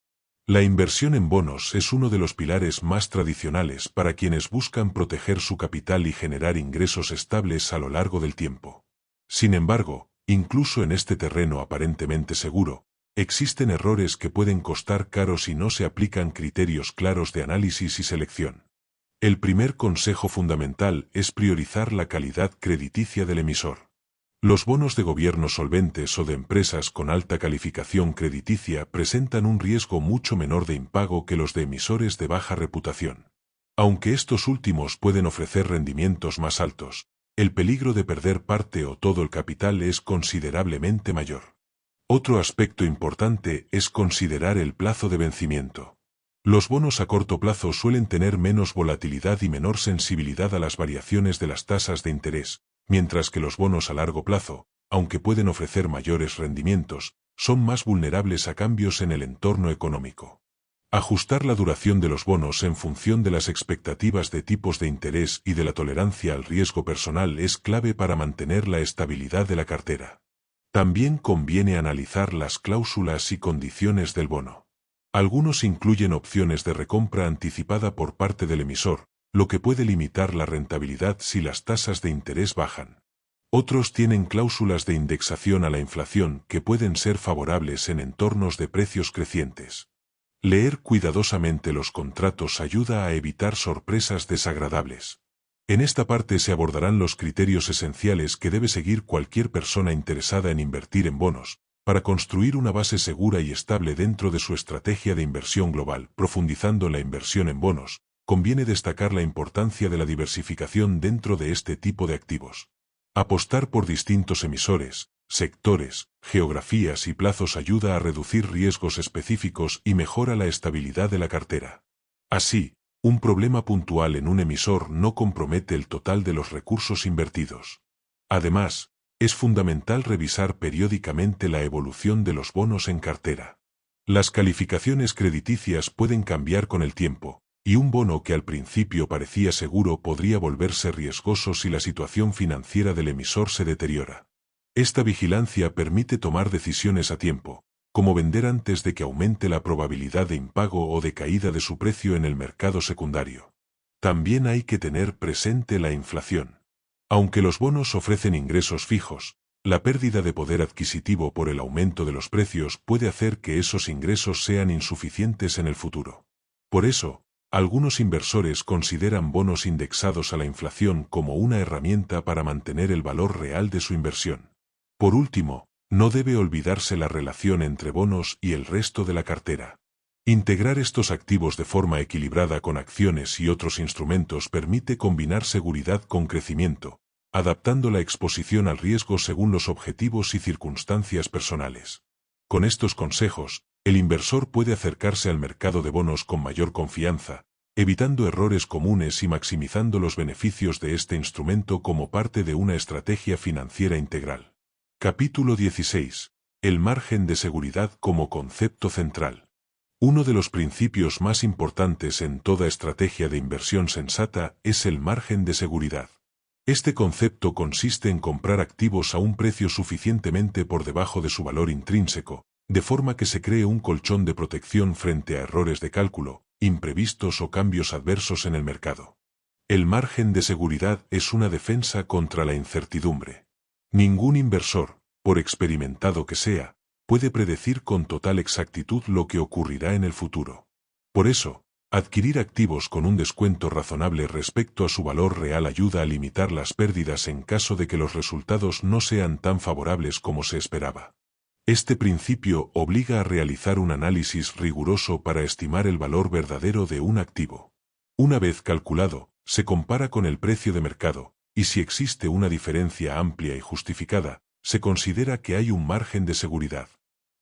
La inversión en bonos es uno de los pilares más tradicionales para quienes buscan proteger su capital y generar ingresos estables a lo largo del tiempo. Sin embargo, incluso en este terreno aparentemente seguro, existen errores que pueden costar caro si no se aplican criterios claros de análisis y selección. El primer consejo fundamental es priorizar la calidad crediticia del emisor. Los bonos de gobiernos solventes o de empresas con alta calificación crediticia presentan un riesgo mucho menor de impago que los de emisores de baja reputación. Aunque estos últimos pueden ofrecer rendimientos más altos, el peligro de perder parte o todo el capital es considerablemente mayor. Otro aspecto importante es considerar el plazo de vencimiento. Los bonos a corto plazo suelen tener menos volatilidad y menor sensibilidad a las variaciones de las tasas de interés, mientras que los bonos a largo plazo, aunque pueden ofrecer mayores rendimientos, son más vulnerables a cambios en el entorno económico. Ajustar la duración de los bonos en función de las expectativas de tipos de interés y de la tolerancia al riesgo personal es clave para mantener la estabilidad de la cartera. También conviene analizar las cláusulas y condiciones del bono. Algunos incluyen opciones de recompra anticipada por parte del emisor, lo que puede limitar la rentabilidad si las tasas de interés bajan. Otros tienen cláusulas de indexación a la inflación que pueden ser favorables en entornos de precios crecientes. Leer cuidadosamente los contratos ayuda a evitar sorpresas desagradables. En esta parte se abordarán los criterios esenciales que debe seguir cualquier persona interesada en invertir en bonos, para construir una base segura y estable dentro de su estrategia de inversión global. Profundizando en la inversión en bonos, conviene destacar la importancia de la diversificación dentro de este tipo de activos. Apostar por distintos emisores, sectores, geografías y plazos ayuda a reducir riesgos específicos y mejora la estabilidad de la cartera. Así, un problema puntual en un emisor no compromete el total de los recursos invertidos. Además, es fundamental revisar periódicamente la evolución de los bonos en cartera. Las calificaciones crediticias pueden cambiar con el tiempo, y un bono que al principio parecía seguro podría volverse riesgoso si la situación financiera del emisor se deteriora. Esta vigilancia permite tomar decisiones a tiempo, como vender antes de que aumente la probabilidad de impago o de caída de su precio en el mercado secundario. También hay que tener presente la inflación. Aunque los bonos ofrecen ingresos fijos, la pérdida de poder adquisitivo por el aumento de los precios puede hacer que esos ingresos sean insuficientes en el futuro. Por eso, algunos inversores consideran bonos indexados a la inflación como una herramienta para mantener el valor real de su inversión. Por último, no debe olvidarse la relación entre bonos y el resto de la cartera. Integrar estos activos de forma equilibrada con acciones y otros instrumentos permite combinar seguridad con crecimiento, adaptando la exposición al riesgo según los objetivos y circunstancias personales. Con estos consejos, el inversor puede acercarse al mercado de bonos con mayor confianza, evitando errores comunes y maximizando los beneficios de este instrumento como parte de una estrategia financiera integral. Capítulo 16. El margen de seguridad como concepto central. Uno de los principios más importantes en toda estrategia de inversión sensata es el margen de seguridad. Este concepto consiste en comprar activos a un precio suficientemente por debajo de su valor intrínseco, de forma que se cree un colchón de protección frente a errores de cálculo, imprevistos o cambios adversos en el mercado. El margen de seguridad es una defensa contra la incertidumbre. Ningún inversor, por experimentado que sea, puede predecir con total exactitud lo que ocurrirá en el futuro. Por eso, adquirir activos con un descuento razonable respecto a su valor real ayuda a limitar las pérdidas en caso de que los resultados no sean tan favorables como se esperaba. Este principio obliga a realizar un análisis riguroso para estimar el valor verdadero de un activo. Una vez calculado, se compara con el precio de mercado, y si existe una diferencia amplia y justificada, se considera que hay un margen de seguridad.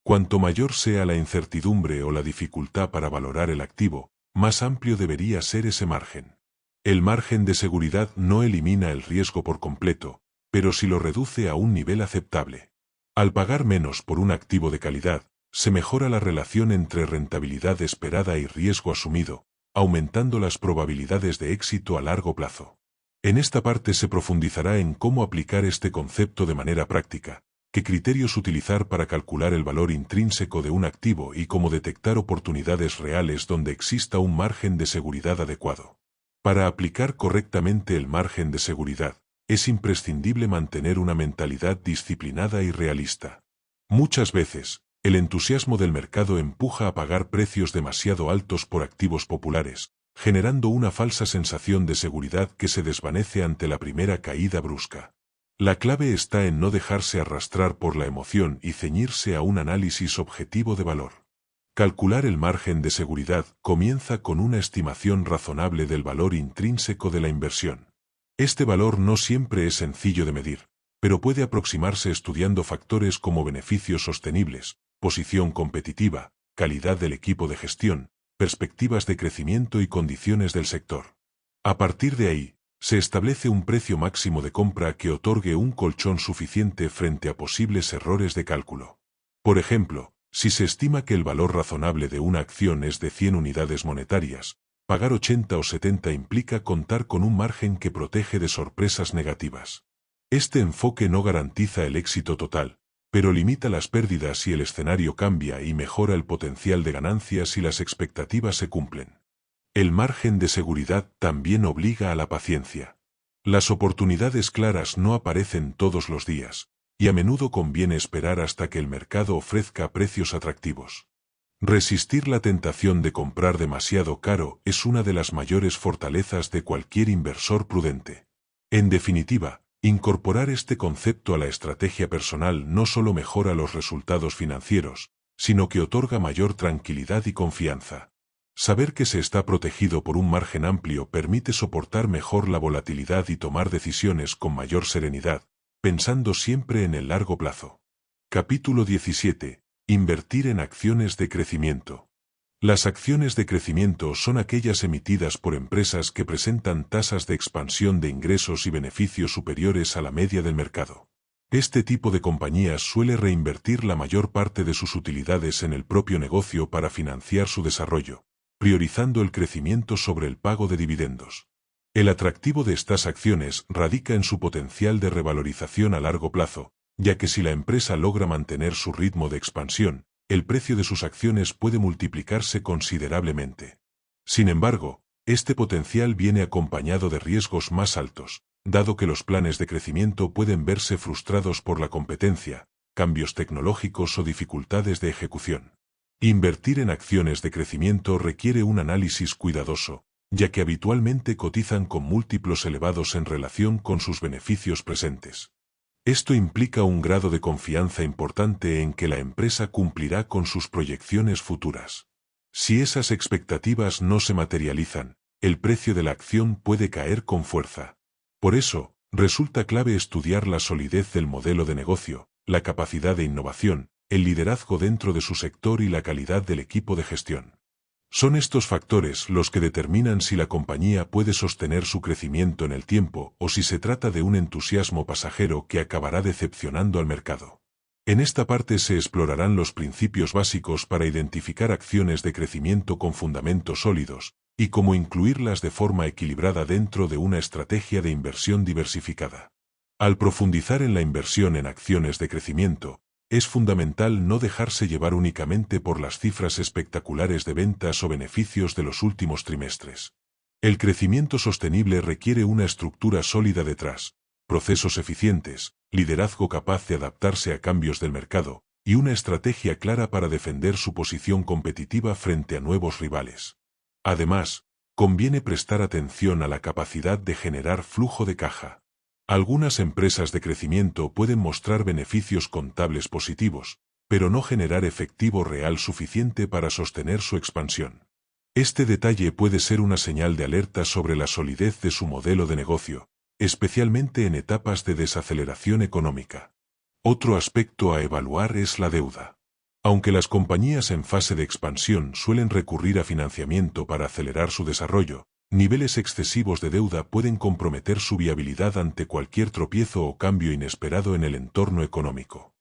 Cuanto mayor sea la incertidumbre o la dificultad para valorar el activo, más amplio debería ser ese margen. El margen de seguridad no elimina el riesgo por completo, pero sí lo reduce a un nivel aceptable. Al pagar menos por un activo de calidad, se mejora la relación entre rentabilidad esperada y riesgo asumido, aumentando las probabilidades de éxito a largo plazo. En esta parte se profundizará en cómo aplicar este concepto de manera práctica, qué criterios utilizar para calcular el valor intrínseco de un activo y cómo detectar oportunidades reales donde exista un margen de seguridad adecuado. Para aplicar correctamente el margen de seguridad, es imprescindible mantener una mentalidad disciplinada y realista. Muchas veces, el entusiasmo del mercado empuja a pagar precios demasiado altos por activos populares, generando una falsa sensación de seguridad que se desvanece ante la primera caída brusca. La clave está en no dejarse arrastrar por la emoción y ceñirse a un análisis objetivo de valor. Calcular el margen de seguridad comienza con una estimación razonable del valor intrínseco de la inversión. Este valor no siempre es sencillo de medir, pero puede aproximarse estudiando factores como beneficios sostenibles, posición competitiva, calidad del equipo de gestión, perspectivas de crecimiento y condiciones del sector. A partir de ahí, se establece un precio máximo de compra que otorgue un colchón suficiente frente a posibles errores de cálculo. Por ejemplo, si se estima que el valor razonable de una acción es de 100 unidades monetarias, pagar 80 o 70 implica contar con un margen que protege de sorpresas negativas. Este enfoque no garantiza el éxito total, pero limita las pérdidas si el escenario cambia y mejora el potencial de ganancias si las expectativas se cumplen. El margen de seguridad también obliga a la paciencia. Las oportunidades claras no aparecen todos los días, y a menudo conviene esperar hasta que el mercado ofrezca precios atractivos. Resistir la tentación de comprar demasiado caro es una de las mayores fortalezas de cualquier inversor prudente. En definitiva, incorporar este concepto a la estrategia personal no solo mejora los resultados financieros, sino que otorga mayor tranquilidad y confianza. Saber que se está protegido por un margen amplio permite soportar mejor la volatilidad y tomar decisiones con mayor serenidad, pensando siempre en el largo plazo. Capítulo 17. Invertir en acciones de crecimiento. Las acciones de crecimiento son aquellas emitidas por empresas que presentan tasas de expansión de ingresos y beneficios superiores a la media del mercado. Este tipo de compañías suele reinvertir la mayor parte de sus utilidades en el propio negocio para financiar su desarrollo, priorizando el crecimiento sobre el pago de dividendos. El atractivo de estas acciones radica en su potencial de revalorización a largo plazo, ya que si la empresa logra mantener su ritmo de expansión, el precio de sus acciones puede multiplicarse considerablemente. Sin embargo, este potencial viene acompañado de riesgos más altos, dado que los planes de crecimiento pueden verse frustrados por la competencia, cambios tecnológicos o dificultades de ejecución. Invertir en acciones de crecimiento requiere un análisis cuidadoso, ya que habitualmente cotizan con múltiplos elevados en relación con sus beneficios presentes. Esto implica un grado de confianza importante en que la empresa cumplirá con sus proyecciones futuras. Si esas expectativas no se materializan, el precio de la acción puede caer con fuerza. Por eso, resulta clave estudiar la solidez del modelo de negocio, la capacidad de innovación, el liderazgo dentro de su sector y la calidad del equipo de gestión. Son estos factores los que determinan si la compañía puede sostener su crecimiento en el tiempo o si se trata de un entusiasmo pasajero que acabará decepcionando al mercado. En esta parte se explorarán los principios básicos para identificar acciones de crecimiento con fundamentos sólidos y cómo incluirlas de forma equilibrada dentro de una estrategia de inversión diversificada. Al profundizar en la inversión en acciones de crecimiento, es fundamental no dejarse llevar únicamente por las cifras espectaculares de ventas o beneficios de los últimos trimestres. El crecimiento sostenible requiere una estructura sólida detrás, procesos eficientes, liderazgo capaz de adaptarse a cambios del mercado, y una estrategia clara para defender su posición competitiva frente a nuevos rivales. Además, conviene prestar atención a la capacidad de generar flujo de caja. Algunas empresas de crecimiento pueden mostrar beneficios contables positivos, pero no generar efectivo real suficiente para sostener su expansión. Este detalle puede ser una señal de alerta sobre la solidez de su modelo de negocio, especialmente en etapas de desaceleración económica. Otro aspecto a evaluar es la deuda. Aunque las compañías en fase de expansión suelen recurrir a financiamiento para acelerar su desarrollo, niveles excesivos de deuda pueden comprometer su viabilidad ante cualquier tropiezo o cambio inesperado en el entorno económico.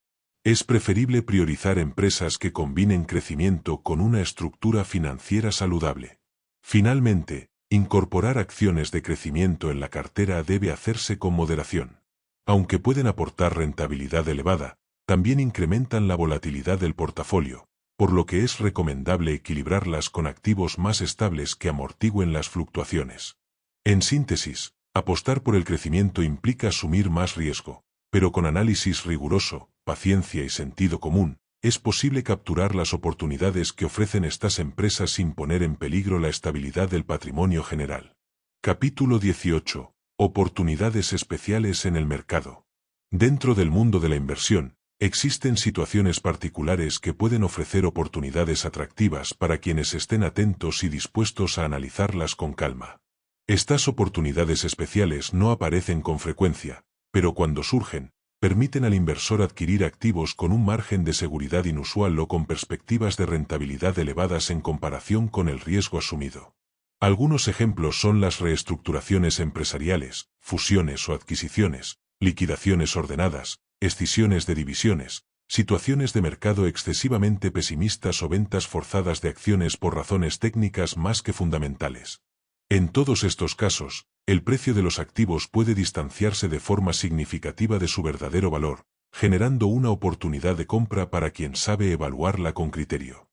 Es preferible priorizar empresas que combinen crecimiento con una estructura financiera saludable. Finalmente, incorporar acciones de crecimiento en la cartera debe hacerse con moderación. Aunque pueden aportar rentabilidad elevada, también incrementan la volatilidad del portafolio, por lo que es recomendable equilibrarlas con activos más estables que amortigüen las fluctuaciones. En síntesis, apostar por el crecimiento implica asumir más riesgo, pero con análisis riguroso, paciencia y sentido común, es posible capturar las oportunidades que ofrecen estas empresas sin poner en peligro la estabilidad del patrimonio general. Capítulo 18. Oportunidades especiales en el mercado. Dentro del mundo de la inversión, existen situaciones particulares que pueden ofrecer oportunidades atractivas para quienes estén atentos y dispuestos a analizarlas con calma. Estas oportunidades especiales no aparecen con frecuencia, pero cuando surgen, permiten al inversor adquirir activos con un margen de seguridad inusual o con perspectivas de rentabilidad elevadas en comparación con el riesgo asumido. Algunos ejemplos son las reestructuraciones empresariales, fusiones o adquisiciones, liquidaciones ordenadas, escisiones de divisiones, situaciones de mercado excesivamente pesimistas o ventas forzadas de acciones por razones técnicas más que fundamentales. En todos estos casos, el precio de los activos puede distanciarse de forma significativa de su verdadero valor, generando una oportunidad de compra para quien sabe evaluarla con criterio.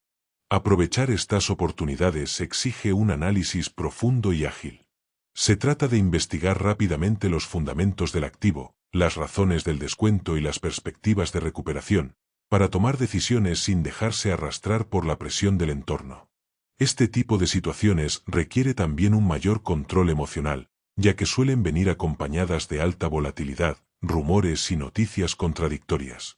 Aprovechar estas oportunidades exige un análisis profundo y ágil. Se trata de investigar rápidamente los fundamentos del activo, las razones del descuento y las perspectivas de recuperación, para tomar decisiones sin dejarse arrastrar por la presión del entorno. Este tipo de situaciones requiere también un mayor control emocional, ya que suelen venir acompañadas de alta volatilidad, rumores y noticias contradictorias.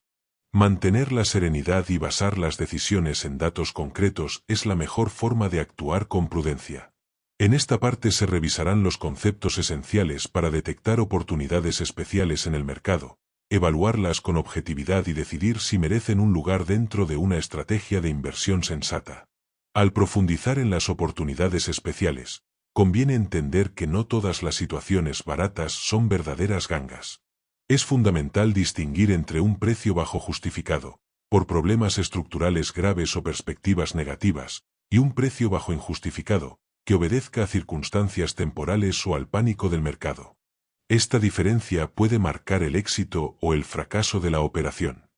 Mantener la serenidad y basar las decisiones en datos concretos es la mejor forma de actuar con prudencia. En esta parte se revisarán los conceptos esenciales para detectar oportunidades especiales en el mercado, evaluarlas con objetividad y decidir si merecen un lugar dentro de una estrategia de inversión sensata. Al profundizar en las oportunidades especiales, conviene entender que no todas las situaciones baratas son verdaderas gangas. Es fundamental distinguir entre un precio bajo justificado, por problemas estructurales graves o perspectivas negativas, y un precio bajo injustificado, que obedezca a circunstancias temporales o al pánico del mercado. Esta diferencia puede marcar el éxito o el fracaso de la operación.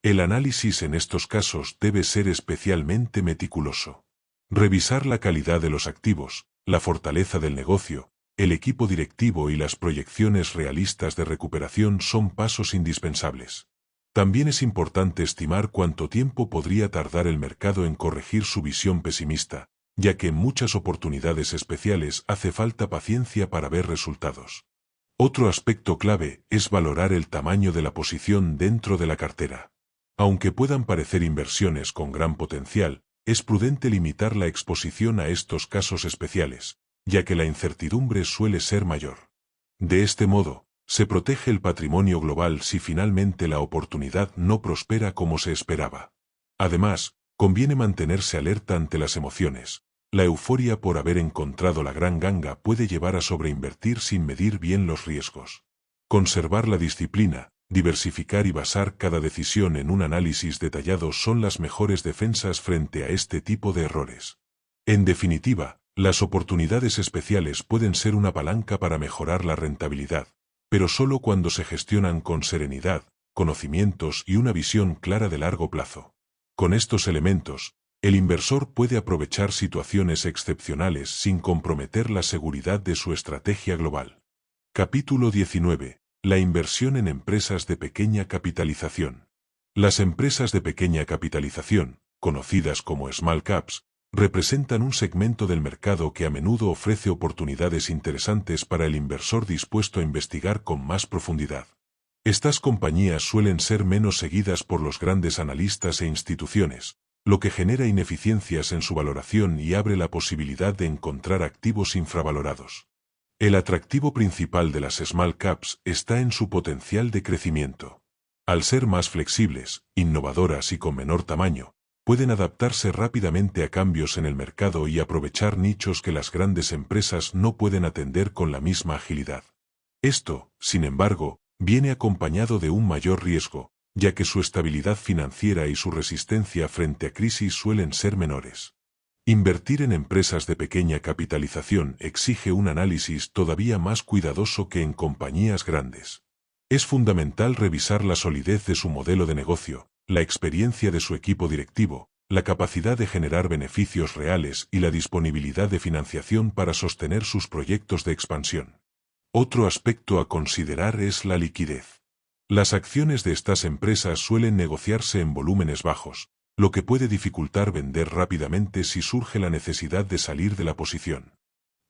El análisis en estos casos debe ser especialmente meticuloso. Revisar la calidad de los activos, la fortaleza del negocio, el equipo directivo y las proyecciones realistas de recuperación son pasos indispensables. También es importante estimar cuánto tiempo podría tardar el mercado en corregir su visión pesimista, ya que en muchas oportunidades especiales hace falta paciencia para ver resultados. Otro aspecto clave es valorar el tamaño de la posición dentro de la cartera. Aunque puedan parecer inversiones con gran potencial, es prudente limitar la exposición a estos casos especiales, ya que la incertidumbre suele ser mayor. De este modo, se protege el patrimonio global si finalmente la oportunidad no prospera como se esperaba. Además, conviene mantenerse alerta ante las emociones. La euforia por haber encontrado la gran ganga puede llevar a sobreinvertir sin medir bien los riesgos. Conservar la disciplina, diversificar y basar cada decisión en un análisis detallado son las mejores defensas frente a este tipo de errores. En definitiva, las oportunidades especiales pueden ser una palanca para mejorar la rentabilidad, pero solo cuando se gestionan con serenidad, conocimientos y una visión clara de largo plazo. Con estos elementos, el inversor puede aprovechar situaciones excepcionales sin comprometer la seguridad de su estrategia global. Capítulo 19. La inversión en empresas de pequeña capitalización. Las empresas de pequeña capitalización, conocidas como small caps, representan un segmento del mercado que a menudo ofrece oportunidades interesantes para el inversor dispuesto a investigar con más profundidad. Estas compañías suelen ser menos seguidas por los grandes analistas e instituciones, lo que genera ineficiencias en su valoración y abre la posibilidad de encontrar activos infravalorados. El atractivo principal de las small caps está en su potencial de crecimiento. Al ser más flexibles, innovadoras y con menor tamaño, pueden adaptarse rápidamente a cambios en el mercado y aprovechar nichos que las grandes empresas no pueden atender con la misma agilidad. Esto, sin embargo, viene acompañado de un mayor riesgo, ya que su estabilidad financiera y su resistencia frente a crisis suelen ser menores. Invertir en empresas de pequeña capitalización exige un análisis todavía más cuidadoso que en compañías grandes. Es fundamental revisar la solidez de su modelo de negocio, la experiencia de su equipo directivo, la capacidad de generar beneficios reales y la disponibilidad de financiación para sostener sus proyectos de expansión. Otro aspecto a considerar es la liquidez. Las acciones de estas empresas suelen negociarse en volúmenes bajos, lo que puede dificultar vender rápidamente si surge la necesidad de salir de la posición.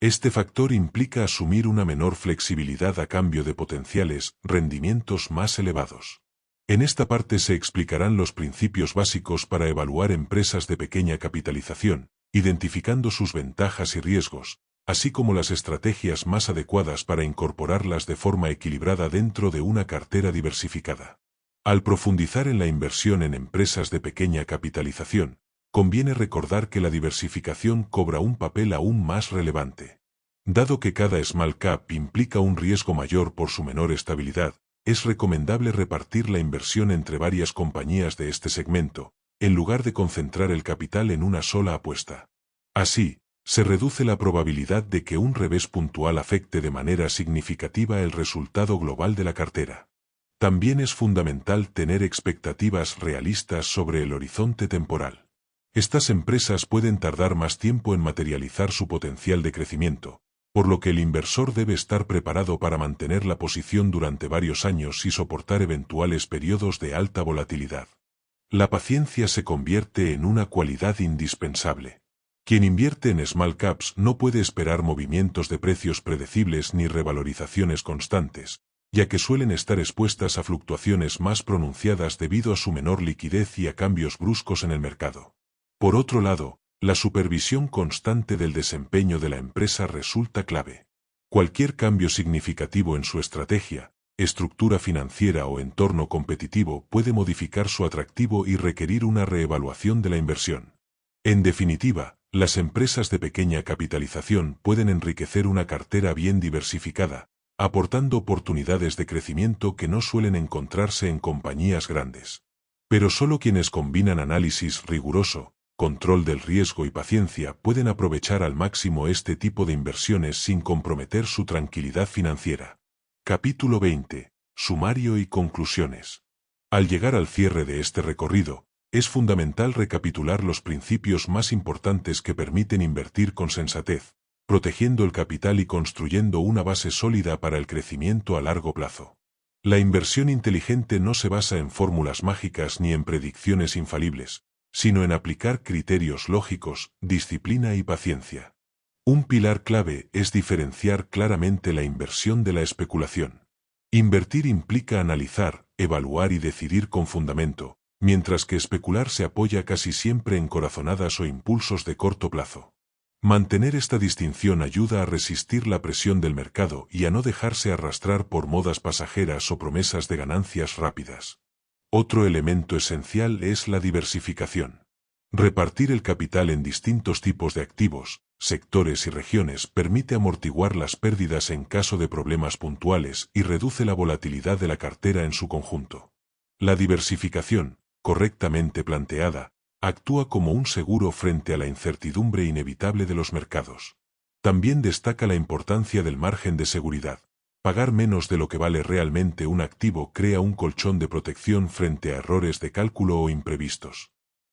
Este factor implica asumir una menor flexibilidad a cambio de potenciales rendimientos más elevados. En esta parte se explicarán los principios básicos para evaluar empresas de pequeña capitalización, identificando sus ventajas y riesgos, así como las estrategias más adecuadas para incorporarlas de forma equilibrada dentro de una cartera diversificada. Al profundizar en la inversión en empresas de pequeña capitalización, conviene recordar que la diversificación cobra un papel aún más relevante. Dado que cada small cap implica un riesgo mayor por su menor estabilidad, es recomendable repartir la inversión entre varias compañías de este segmento, en lugar de concentrar el capital en una sola apuesta. Así, se reduce la probabilidad de que un revés puntual afecte de manera significativa el resultado global de la cartera. También es fundamental tener expectativas realistas sobre el horizonte temporal. Estas empresas pueden tardar más tiempo en materializar su potencial de crecimiento, por lo que el inversor debe estar preparado para mantener la posición durante varios años y soportar eventuales periodos de alta volatilidad. La paciencia se convierte en una cualidad indispensable. Quien invierte en small caps no puede esperar movimientos de precios predecibles ni revalorizaciones constantes, ya que suelen estar expuestas a fluctuaciones más pronunciadas debido a su menor liquidez y a cambios bruscos en el mercado. Por otro lado, la supervisión constante del desempeño de la empresa resulta clave. Cualquier cambio significativo en su estrategia, estructura financiera o entorno competitivo puede modificar su atractivo y requerir una reevaluación de la inversión. En definitiva, las empresas de pequeña capitalización pueden enriquecer una cartera bien diversificada, aportando oportunidades de crecimiento que no suelen encontrarse en compañías grandes. Pero solo quienes combinan análisis riguroso, control del riesgo y paciencia pueden aprovechar al máximo este tipo de inversiones sin comprometer su tranquilidad financiera. Capítulo 20. Sumario y conclusiones. Al llegar al cierre de este recorrido, es fundamental recapitular los principios más importantes que permiten invertir con sensatez, protegiendo el capital y construyendo una base sólida para el crecimiento a largo plazo. La inversión inteligente no se basa en fórmulas mágicas ni en predicciones infalibles, sino en aplicar criterios lógicos, disciplina y paciencia. Un pilar clave es diferenciar claramente la inversión de la especulación. Invertir implica analizar, evaluar y decidir con fundamento, mientras que especular se apoya casi siempre en corazonadas o impulsos de corto plazo. Mantener esta distinción ayuda a resistir la presión del mercado y a no dejarse arrastrar por modas pasajeras o promesas de ganancias rápidas. Otro elemento esencial es la diversificación. Repartir el capital en distintos tipos de activos, sectores y regiones permite amortiguar las pérdidas en caso de problemas puntuales y reduce la volatilidad de la cartera en su conjunto. La diversificación, correctamente planteada, actúa como un seguro frente a la incertidumbre inevitable de los mercados. También destaca la importancia del margen de seguridad. Pagar menos de lo que vale realmente un activo crea un colchón de protección frente a errores de cálculo o imprevistos.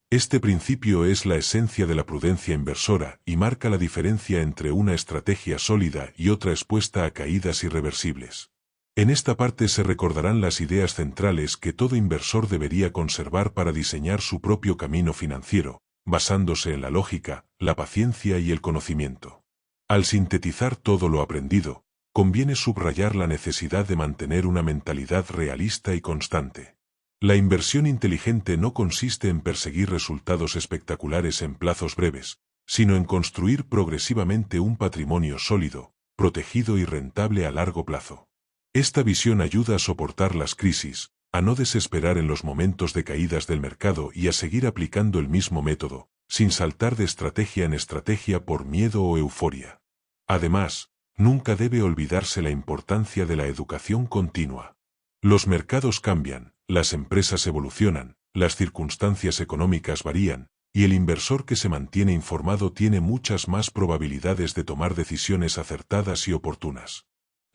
Este principio es la esencia de la prudencia inversora y marca la diferencia entre una estrategia sólida y otra expuesta a caídas irreversibles. En esta parte se recordarán las ideas centrales que todo inversor debería conservar para diseñar su propio camino financiero, basándose en la lógica, la paciencia y el conocimiento. Al sintetizar todo lo aprendido, conviene subrayar la necesidad de mantener una mentalidad realista y constante. La inversión inteligente no consiste en perseguir resultados espectaculares en plazos breves, sino en construir progresivamente un patrimonio sólido, protegido y rentable a largo plazo. Esta visión ayuda a soportar las crisis, a no desesperar en los momentos de caídas del mercado y a seguir aplicando el mismo método, sin saltar de estrategia en estrategia por miedo o euforia. Además, nunca debe olvidarse la importancia de la educación continua. Los mercados cambian, las empresas evolucionan, las circunstancias económicas varían, y el inversor que se mantiene informado tiene muchas más probabilidades de tomar decisiones acertadas y oportunas.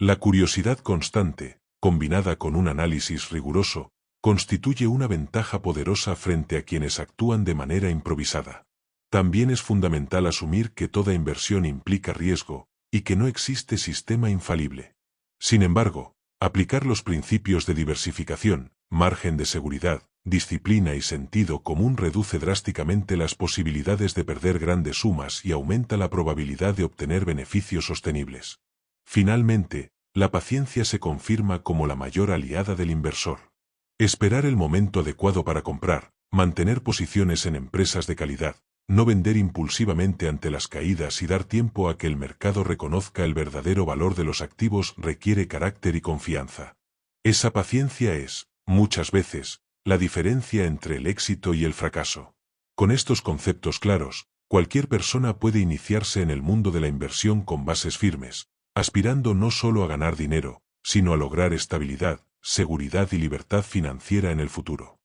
La curiosidad constante, combinada con un análisis riguroso, constituye una ventaja poderosa frente a quienes actúan de manera improvisada. También es fundamental asumir que toda inversión implica riesgo, y que no existe sistema infalible. Sin embargo, aplicar los principios de diversificación, margen de seguridad, disciplina y sentido común reduce drásticamente las posibilidades de perder grandes sumas y aumenta la probabilidad de obtener beneficios sostenibles. Finalmente, la paciencia se confirma como la mayor aliada del inversor. Esperar el momento adecuado para comprar, mantener posiciones en empresas de calidad, no vender impulsivamente ante las caídas y dar tiempo a que el mercado reconozca el verdadero valor de los activos requiere carácter y confianza. Esa paciencia es, muchas veces, la diferencia entre el éxito y el fracaso. Con estos conceptos claros, cualquier persona puede iniciarse en el mundo de la inversión con bases firmes, aspirando no solo a ganar dinero, sino a lograr estabilidad, seguridad y libertad financiera en el futuro.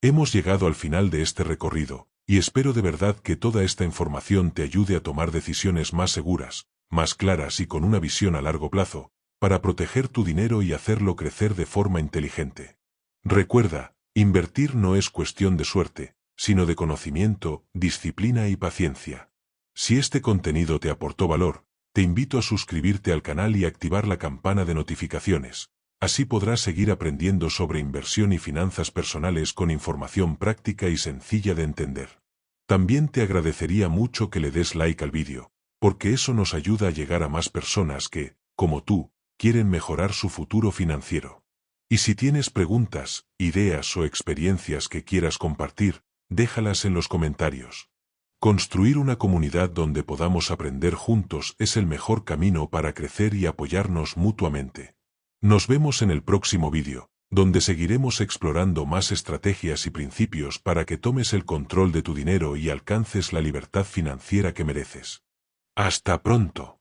Hemos llegado al final de este recorrido, y espero de verdad que toda esta información te ayude a tomar decisiones más seguras, más claras y con una visión a largo plazo, para proteger tu dinero y hacerlo crecer de forma inteligente. Recuerda, invertir no es cuestión de suerte, sino de conocimiento, disciplina y paciencia. Si este contenido te aportó valor, te invito a suscribirte al canal y activar la campana de notificaciones. Así podrás seguir aprendiendo sobre inversión y finanzas personales con información práctica y sencilla de entender. También te agradecería mucho que le des like al vídeo, porque eso nos ayuda a llegar a más personas que, como tú, quieren mejorar su futuro financiero. Y si tienes preguntas, ideas o experiencias que quieras compartir, déjalas en los comentarios. Construir una comunidad donde podamos aprender juntos es el mejor camino para crecer y apoyarnos mutuamente. Nos vemos en el próximo vídeo, donde seguiremos explorando más estrategias y principios para que tomes el control de tu dinero y alcances la libertad financiera que mereces. ¡Hasta pronto!